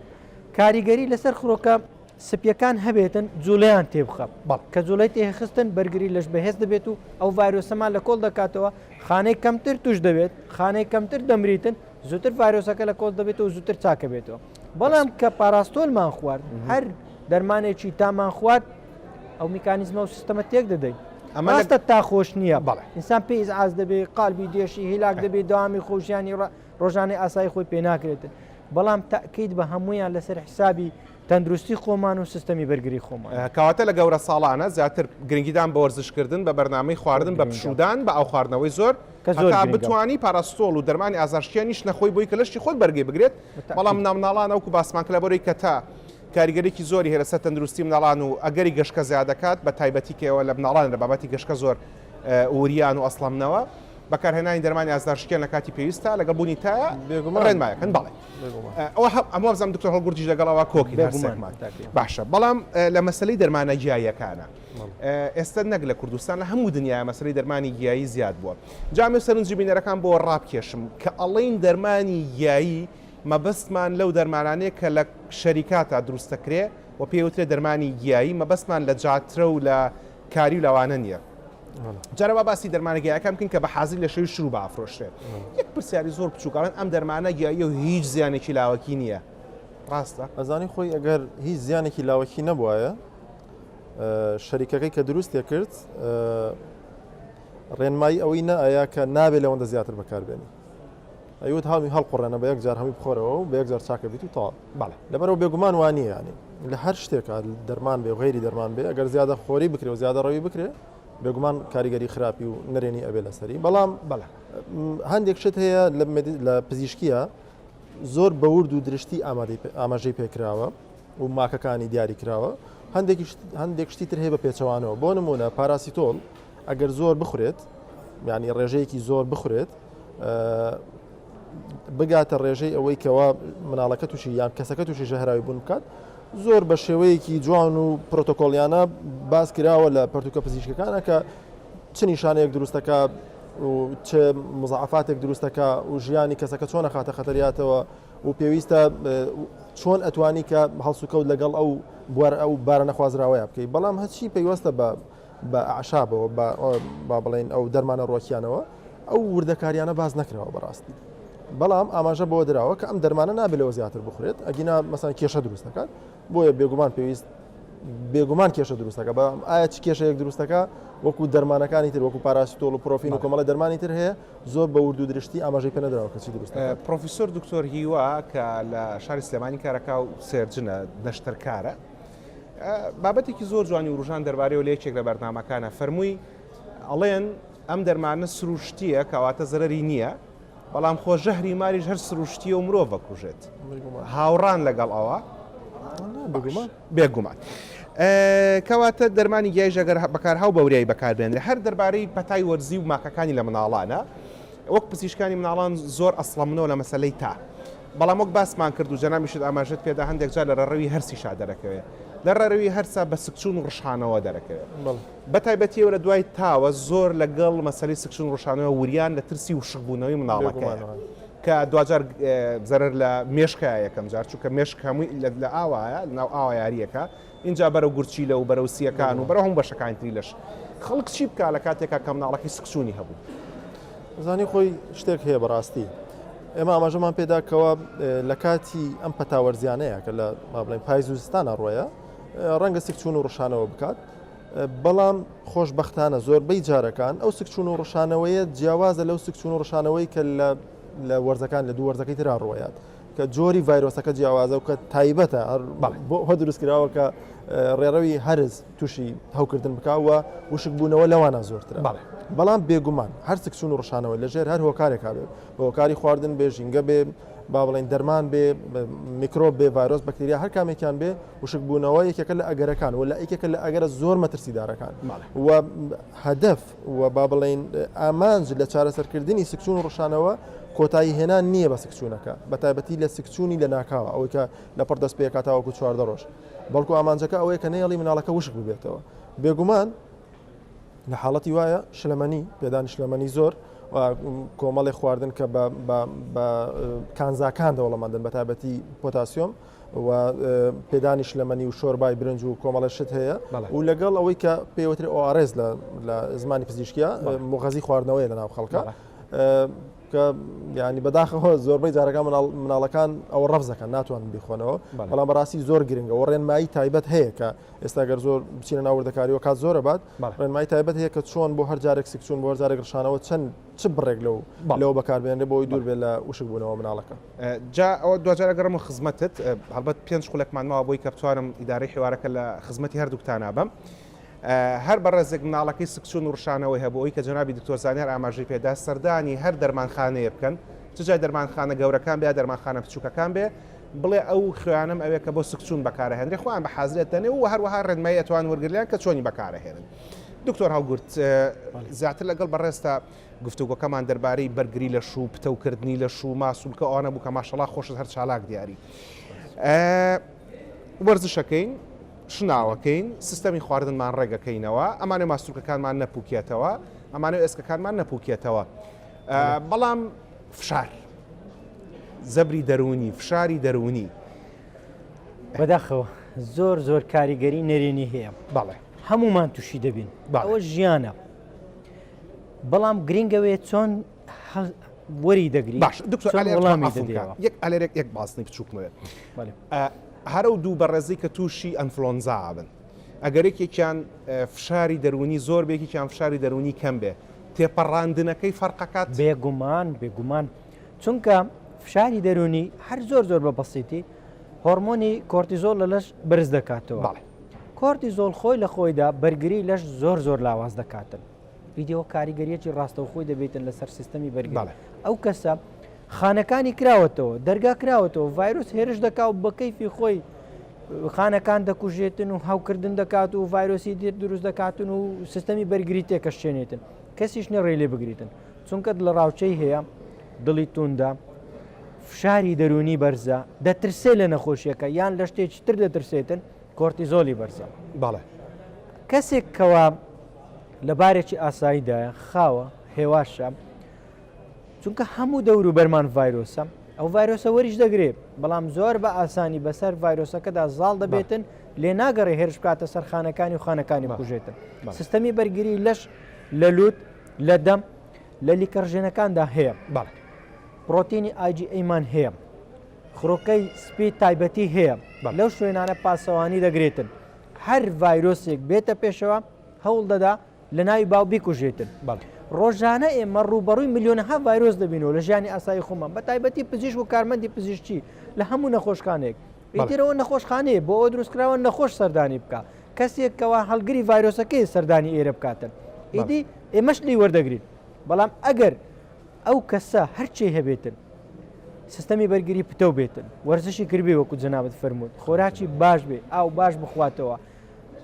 کاریگەری لەسەر خڕۆکە سپیەکان هەبێتن جوڵیان تێبخە کە جوڵی تێخستن بەرگری لەش بەهێز دەبێت و ئەو ڤایرۆسەمان لە کۆڵ دەکاتەوە خانەی کەمتر توش دەبێت خانەی کەمتر دەمریتن زووتر ڤایرۆسەکە لە کۆڵ دەبێت و زووتر چاکە بێتەوە بەڵام کە پاراستۆلمان خوارد هەر دەرمانێکی تامان خوارد ئەو میکانیزمە و سیستەمە تێک دەدەین ئەمەستە تا خۆش نییە ئینسان پێی ئاز دەبێت قالبی دێشی هیلاک دەبێت داوامی خۆشیانی ڕۆژانەی ئاسایی خۆی پێ ناکرێتن بەڵام تاکید بە هەمویان لەسەر حسابی تەندروستی خۆمان و سیستەمی بەرگری خۆمان. کەواتە لە گەورە ساڵانە زیاتر گرنگیدان بە وەرزشکردن بە بەرنامەی خواردن بە پشودان بە ئەو خواردنەوەی زۆر تا بتوانی پاراستۆڵ و دەرمانی ئازارشتیانیش نەخۆی بۆی کە لەشتی خۆت بەرگێ بگرێت. بەڵام نامناڵان ئەوکو باسمان کە لەبەرەوەی کە تا کاریگەرێکی زۆری هەیە لەسەر تەندروستی مناڵان و ئەگەری گەشتکە زیادەکات بە تایبەتی کەەوە لە مناڵان لە بابەتی گەشتکە زۆر وریان و ئەسڵەمنەوە بەکارهێنانی دەرمانی ئازارشتیان لە کاتی پێویستە لەگەڵ بوونی تایە ڕێنمایەکەن بەڵێ ئەوە ئەمە بزانم دکتۆر هەڵگورجی لەگەڵەوە کۆکی باشە. بەڵام لە مەسلەی دەرمانە گیاییەکانە ئێستا نەک لە کوردستان لە هەموو دنیای مەسلەی دەرمانی گیایی زیاد بووە. جامێ سەرنجی بینەرەکان بۆ ڕابکێشم کە ئەڵێن دەرمانی گیایی مەبەستمان لەو دەرمانانەیە کە لە شەریکاتە دروستەکرێ و پێوترێ دەرمانی گیایی مەبەستمان لە جاترە و لە کاری و لەوانە نییە. جارەوە باسی دەرمانە گیایەکە بکەین کە بە حازی لە شەوی شروع بافرۆشرێت. یەک پرسیاری زۆر بچووکڵێن ئەم دەرمانە گیایی و هیچ زیانێکی لاوەکی نییە. ڕاستە؟ ئەزانی خۆی ئەگەر هیچ زیانێکی لاوەکی نەبووایە شەریکەکەی کە دروستێ کرد ڕێنمایی ئەوەی نەئەیە کە نابێت لەوەندە زیاتر بەکاربێنی. ئەیوت هەڵمی هەڵقڕێنە بە یەک جار هەمی بخۆرەوە و بە یەک جار چاکە بیت و تاڵ. بەڵێ لەبەرەوە بێگومان وانە ینی لە هەر شتێکە دەرمان بێ و غەیری دەرمان بێ ئەگەر زیادە خۆری بکرێ و زیادە ڕەوی بکرێ بێگومان کاریگەری خراپی و نەرێنی ئەبێ لەسەری. بەڵام هەندێک شت هەیە لە پزیشکیە زۆر بەورد و درشتی ئاماژەی پێکراوە و ماکەکانی دیاری کراوە. هەندێک شتی تر هەیە بە پێچەوانەوە. بۆ نمونە پاراسیتۆل ئەگەر زۆر بخورێت ینی ڕێژەیەکی زۆر بخورێت بگاتە ڕێژەی ئەوەی کەوا مناڵەکە تووشی یان کەسەکە تووشی ژەهراوی بوون بکات زۆر بە شێوەیەکی جوان و پرۆتۆکۆلیانە باس کراوە لە پەرتوکە پزیشکەکانە کە چ نیشانەیەک دروستەکە و چه مزعفاتێک دروستەکە و ژیانی کەسەکە چۆن نەخاتە خەتەریاتەوە و پێویستە چۆن ئەتوانی کە هەڵسوکەوت لەگەڵ ئەو بارە نەخوازراوەیە بکەیت. بەڵام هەچی پێیوەستە بە عشابەوە با بڵێن ئەو دەرمانە ڕۆکیانەوە ئەو وردەکاریانە باز نەکراوە بەڕاستی. بەڵام ئاماژە بۆ دراوە کە ئەم دەرمانە نابێتەوە زیاتر بخورێت ئەگینا مەسەن کێشە دروستەکات بۆیە بێگومان پێویست بێگومان کێشە دروستەکە بە ئایا چ کێشەیەک دروستەکە وەکو دەرمانەکانی تر وەکو پاراسیتۆڵ و پرۆفین و کۆمەڵە دەرمانی تر هەیە زۆر بە ورد و درشتی ئاماژەی پێ نەدراوە کە چی دروستە. پرۆفیسۆر دکتۆر هیوا کە لە شاری سلێمانی کارەکە و سێرجنە نەشتەرکارە بابەتێکی زۆر جوانی و ڕژان دەربارەی و لە یەکێک لە بەرنامەکانە فەرمووی ئەڵێن ئەم دەرمانە سروشتیە کەواتە زەرەری نییە بەڵام خۆژەهری ماریش هەر سروشتیە و مرۆڤ بکوژێت هاوڕان لەگەڵ ئەوە بێگومان. کەواتە دەرمانی گیایش ئەگەر بەکار هاو بەوریایی بەکاربێنرێ هەر دەربارەی پەتای وەرزی و ماکەکانی لە مناڵانە وەک پزیشکانی مناڵان زۆر ئەسڵەمنەوە لە مەسەلەی تا بەڵام وەک باسمان کرد و جەنابیشت ئاماژەت پێدا هەندێک جار لە ڕێڕەوی هەرسیشا دەرەکەوێت لە ڕێڕەوی هەرسا بە سکچون و ڕشانەوە دەرەکەوێت بە تایبەتیەوە لە دوای تاوە زۆر لەگەڵ مەسەلەی سکچون و ڕشانەوە وریان لە ترسی و شقبوونەوەی مناڵەکە کە دوجار زەرەر لە مێشکە یەکەم جار چووکە مێشک هەمووی لە ئاوایە ناو ئاوا یاریەکە اینجا بەرەو گورچی لە و بەرەوسیەکان و بەرە هەموو بەشەکانی تری لەش خەڵک چی بکە لە کاتێکا کە مناڵەکەی سکچوونی هەبوو زانی خۆی شتێک هەیە بەڕاستی ئێمە ئاماژەمان پێداکەوە لە کاتی ئەم پەتاوەرزیانەیە کە لە بڵێن پایزوستانە ڕۆیە ڕەنگە سکچون و ڕشانەوە بکات بەڵام خۆشبەختانە زۆربەی جارەکان ئەو سکچون و ڕشانەوەیە جیاوازە لەو سکچون و ڕشانەوەی کە لە وەرزەکان لە دوو وەرزەکەی ترا ڕۆیات کە جۆری ڤایرۆسەکە جیاوازە و کە تایبەتە بۆ دروستکراوە کە ڕێڕەوی هەرز تووشی هەوکردن بکوە وشک بوونەوە لەوانە زۆرترە بەڵام بێگومان هەر سکچون و ڕشانەوە لەژێر هەر هۆکارێکا بێت بە هۆکاری خواردن بێ ژینگە بێ با بڵێن دەرمان بێ میکرۆب بێ ڤایرۆس بەکتریا هەر کامێکیان بێ وشک بوونەوە یەکێکە لە ئەگەرەکان و لە یەکێکە لە ئەگەرە زۆر مەترسیدارەکان و هەدەف و با بڵێن ئامانج لە چارەسەرکردنی سکچون و ڕشانەوە کۆتایی هێنان نییە بە سکچوونەکە بە تایبەتی لە سکچوونی لە ناکاوە ئەوەی کە لە پڕ دەست پێکاتاوەکو 14 ڕۆژ بەڵکو ئامانجەکە ئەوەیە کە نێڵی مناڵەکە وشک ببێتەوە بێگومان لە حاڵەتی وایە شلەمەنی پێدانی شلەمەنی زۆر کۆمەڵی خواردن کە بە کانزاکان دەوڵەمەندن بە تایبەتی پۆتاسیۆم و پێدانی شلەمەنی و شۆربای برنج و کۆمەڵە شت هەیە و لەگەڵ ئەوەی کە پێوتری ئۆآرێز لە زمانی پزیشکیە مغەزی خواردنەوەی لە ناو خەڵکە چونکە ینی بەداخەوە زۆربەی جارەکان مناڵەکان ئەوە ڕەفزەکەن ناتوانن بیخۆنەوە بەڵام بەڕاستی زۆر گرنگە و ڕێنمایی تایبەت هەیە کە ئێستا گەر زۆر بچینە ناوردەکاریەوە کات زۆرە بات ڕێنمایی تایبەت هەیە کە چۆن بۆ هەر جارێک سکچون بۆ هەر جارێک ڕشانەوە چەند چ بڕێک لەو بەکاربێنرێ بۆی دوور بێت لە وشک بوونەوە مناڵەکە جا ئەوە دوجارە گەڕم و خزمەتت هەڵبەت 5 خولێکمانمەوە بۆی کە بتوانم ئیدارەی حێوارەکە لە خزمەتی هەردووکتانە بم هەر بەڕێزێک مناڵەکەی سکچون و ڕشانەوەی هەبوو ئەوی کە جەنابی دکتۆر زانیار ئاماژەی پێدا سەردانی هەر دەرمانخانەیە بکەن چ جای دەرمانخانە گەورەکان بێ دەرمانخانە بچووکەکان بێ بڵێ ئەو خوێنم ئەوێ کە بۆ سکچون بەکارهێنرێ خۆیان بە حەزرێت دەنێ و هەروەها ڕێنمایی ئەتوان وەرگریان کە چۆنی بەکارهێنن دکتۆر هەڵگورت زیاتر لەگەڵ بەڕێستا گفتوگۆکەمان دەربارەی بەرگری لە شوو پتەوکردنی لە شوو ماسوولکە ئەوانە بوو کە ماشەڵا خۆشت هەر چالاک دیاری وەرزشەکەین شناوەکەین سیستەمی خواردنمان ڕێگەکەینەوە ئەمانە ماسوولکەکانمان نەپوکێتەوە ئەمانە ئێسکەکانمان نەپوکێتەوە بەڵام فشار زەبری دەرونی فشاری دەرونی بەداخەوە زۆر کاریگەری نەرێنی هەیە بەڵێ هەمومان تووشی دەبین ئەوە ژیانە بەڵام گرنگەوێت چۆن وەری دەگری باش وەڵامی یەک ئەلێرێک یەک باسنی بچووکمەوێت هەرە و دوو بەڕێزی کە تووشی ئەنفلۆنزا بن ئەگەرێکێکیان فشاری دەرونی زۆر بێکیان فشاری دەرونی کەم بێ تێپەڕاندنەکەی فەرقەکات بێگومان چونکە فشاری دەرونی هەر زۆر بە بەسیتی هۆرمۆنی کۆرتیزۆل لە لەش بەرز دەکاتەوە کۆرتیزۆل خۆی لە خۆیدا بەرگری لەش زۆر لاواز دەکاتن ویددیۆ کاریگەریەکی ڕاستەوخۆی دەبێتن لەسەر سیستەمی بەرگری ئەو کەسە خانەکانی کراوەتەوە دەرگا کراوەتەوە ڤایرۆس هێرش دەکات و بە کەیفی خۆی خانەکان دەکوژێتن و هاوکردن دەکات و ڤایرۆسی دێت دروست دەکاتن و سیستەمی بەرگری تێکەشێنێتن کەسیش نەڕێ لێ بگریتن چونکە لە ڕاوچەی هەیە دڵی توندا فشاری دەرونی بەرزە دەترسێ لە نەخۆشیەکە یان لە شتێکی تر دەترسێتن کۆرتیزۆلی بەرزە باڵێ کەسێک کەوا لە بارێکی ئاساییدایە خاوە هێواشە چونکە هەموو دەور و بەرمان ڤایرۆسە ئەو ڤایرۆسە وەریش دەگرێت بەڵام زۆر بە ئاسانی بەسەر ڤایرۆسەکەدا زاڵ دەبێتن لێ ناگەڕێ هێرش بکاتە سەر خانەکانی و خانەکانی بکوژێتن سیستەمی بەرگری لەش لە لووت لە دەم لە لیکەڕژێنەکاندا هەیە پرۆتینی IgA-مان هەیە خڕۆکەی سپی تایبەتی هەیە لەو شوێنانە پاسەوانی دەگرێتن هەر ڤایرۆسێک بێتە پێشەوە هەوڵ دەدا لە ناوی باو بیکوژێتن ڕۆژانە ئێمە ڕوبەڕووی میلیۆنەها ڤایرۆس دەبینەوە لە ژیانی ئاسایی خۆمان بە تایبەتی پزیشک و کارمەندی پزیشکی لە هەموو نەخۆشخانەیەک ئیترەوە نەخۆشخانەیە بۆ ئەو دروستکراوە نەخۆش سەردانی بکە کەسێک کەوا هەڵگری ڤایرۆسەکەی سەردانی ئێرە بکاتن ئیدی ئێمەش لی وەردەگرین بەڵام ئەگەر ئەو کەسە هەرچی هەبێتن سیستەمی بەرگری پتە بێتن وەرزشی کردبێ وەکو جەنابەت فەرمووت خۆراکی باش بێ ئاو باش بخواتەوە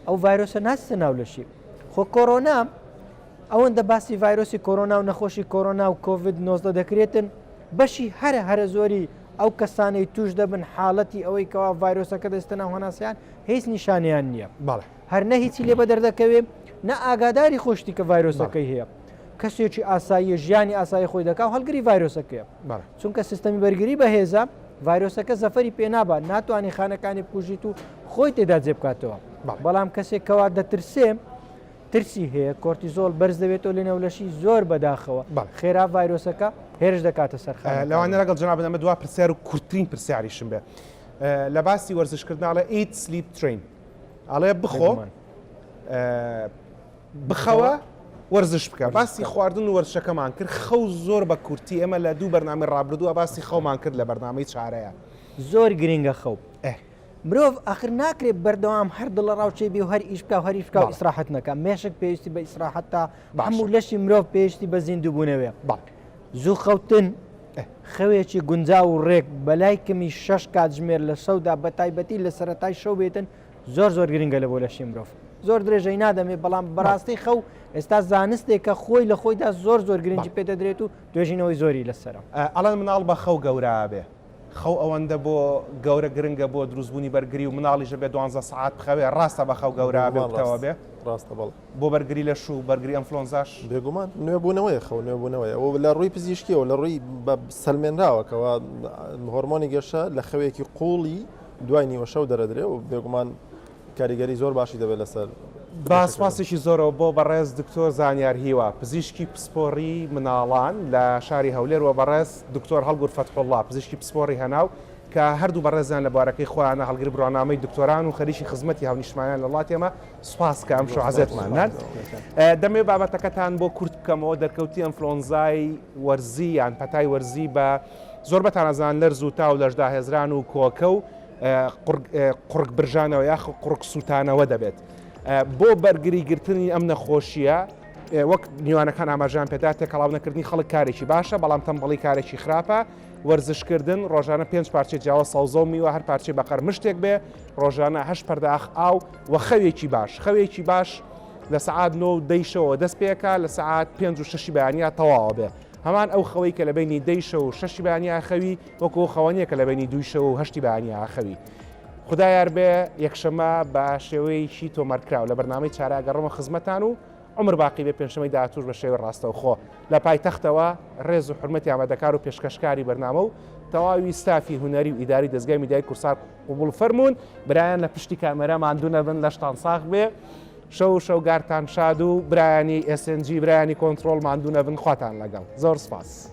ئەو ڤایرۆسە ناچتە ناو لەشی خۆ کۆرۆنا ئەوەندە باسی ڤایرۆسی کۆرۆنا و نەخۆشی کۆرۆنا و کۆڤید-19 دەکرێتن بەشی هەرە زۆری ئەو کەسانەی توش دەبن حاڵەتی ئەوەی کەوا ڤایرۆسەکە دەستە ناو هەناسیان هیچ نیشانیان نییە هەر نە هیچی لێ بە دەردەکەوێ نە ئاگاداری خۆشتی کە ڤایرۆسەکەی هەیە کەسێکی ئاسایی ژیانی ئاسایی خۆی دەکا و هەڵگری ڤایرۆسەکەیە چونکە سیستەمی بەرگری بەهێزە ڤایرۆسەکە زەفەری پێ نابات ناتوانانی خانەکانی بکوژیت و خۆی تێدا جێ بکاتەوە بەڵام کەسێکەوە دەترسێ ترسی هەیە کۆرتیزۆل بەرز دەبێتەوە لە نێولەشی زۆر بەداخەوە خێرا ڤایرۆسەکە هێرش دەکاتە سەرخان لەوانە لەگەڵ جناب ئەمە دوا پرسیار و کورتترین پرسیاریشم بێ لە باسی وەرزشکردناڵە ئیت سلیپ ترین ئاڵێ بخۆ بخەوە وەرزش بکە باسی خواردن و وەرزشەکەمان کرد خەو زۆر بە کورتی ئەمە لە دوو بەرنامەی ڕابردووە باسی خەومان کرد لە بەرنامەی چارەیە زۆر گرنگە خەو مرۆڤ ئاخر ناکرێت بەردەوام هەر دڵە ڕاوچەی بێ و هەر ئیش بکە و هەریش بکە و ئیسراحەت نەکە مێشک پێویستی بە ئیسراحەت تا هەموو لەشی مرۆڤ پێویستی بە زیندووبوونەوەیە زوو خەوتن خەوێکی گونجاو و ڕێک بەلای کەمی 6 کاتژمێر لە شەودا بە تایبەتی لە سەرەتای شەو بێتن زۆر گرنگە لە بۆ لەشی مرۆڤ زۆر درێژەی نادەمێ بەڵام بەڕاستی خەو ئێستا زانستێک کە خۆی لە خۆیدا زۆر گرنگی پێدەدرێت و توێژینەوەی زۆری لەسەرە ئەڵەن مناڵ بە خەو گەورە بێ خەو ئەوەندە بۆ گەورە گرنگە بۆ دروستبوونی بەرگری و مناڵیشە بێ 12 ساعت بخەوێ ڕاستە بە خەو گەورە بێتەوە بێ ڕاستە بەڵ بۆ بەرگری لە شوو بەرگری ئەنفلۆنزاش بێگومان نوێبوونەوەی خەو نوێبوونەوەی ئەو لە ڕووی پزیشکیەوە لە ڕووی بە سەلمێنراوەکەوە هۆرمۆنی گەشە لە خەوێکی قوڵی دوای نیوە شەو دەرەدرێ و بێگومان کاریگەری زۆر باشی دەبێت لەسەر باسپاسێکی زۆرەوە بۆ بەڕێز دکتۆر زانیار هیوا پزیشکی پسپۆڕی مناڵان لە شاری هەولێر و بەڕێز دکتۆر هەڵگور فەتحوڵڵا پزیشکی پسپۆڕی هەناو کە هەردوو بەڕێزان لە بارەکەی خۆیانە هەڵگر بڕوانامەی دکتۆران و خەریکی خزمەتی هاونیشتمانیان لە وڵاتی ئێمە سوپاس کە ئەم شو حەزێتمانان دەمێ بابەتەکەتان بۆ کورت بکەمەوە دەرکەوتی ئەنفلۆنزای وەرزی یان پەتای وەرزی بە زۆر بەتانەزان لەرز و تا و لەشدا هێزران و کۆکە و قڕک برژانەوە یاخ قڕک سووتانەوە دەبێت بۆ بەرگریگرتنی ئەم نەخۆشیە وەک میوانەکان ئاماژیان پێدا تێکەڵاو نەکردنی خەڵک کارێکی باشە بەڵام تەمبەڵی کارێکی خراپە وەرزشکردن ڕۆژانە 5 پارچە جیاوە سەوزە و میوە هەر پارچەی بەقەر مشتێک بێ ڕۆژانە 8 پەرداخ ئاو و خەوێکی باش لە سعات 9 دەیشەوە دەست پێکە لە سعات 5 و 6 بەیانیا تەواوە بێ هەمان ئەو خەوەی کە لە بینی دەیشە و 6 بەیانیا خەوی وەکو خەوەنیە کە لە بینی دویشە و 8 بەیانیا خەوی خدا یار بێ یەکشەمە بە شێوەیەکی تۆمەرکراو لە بەرنامەی چاراگەڕەمە خزمەتان و عمر باقی بێ پێنجشەمەی داهاتوش بە شێوەی ڕاستەوخۆ لە پایتەختەوە ڕێز و حرمەتی ئامادەکار و پێشکەشکاری بەرنامە و تەواوی ستافی هونەری و ئیداری دەستگای میدیای کورسات قبول فەرمونون برایان لە پشتی کامێرە ماندوو نەبن لەشتان ساغ بێ شەوگارتان شاد و برایانی SNG برایانی کۆنتترۆل ماندوو نەبن خواتان لەگەڵ زۆر سپاس.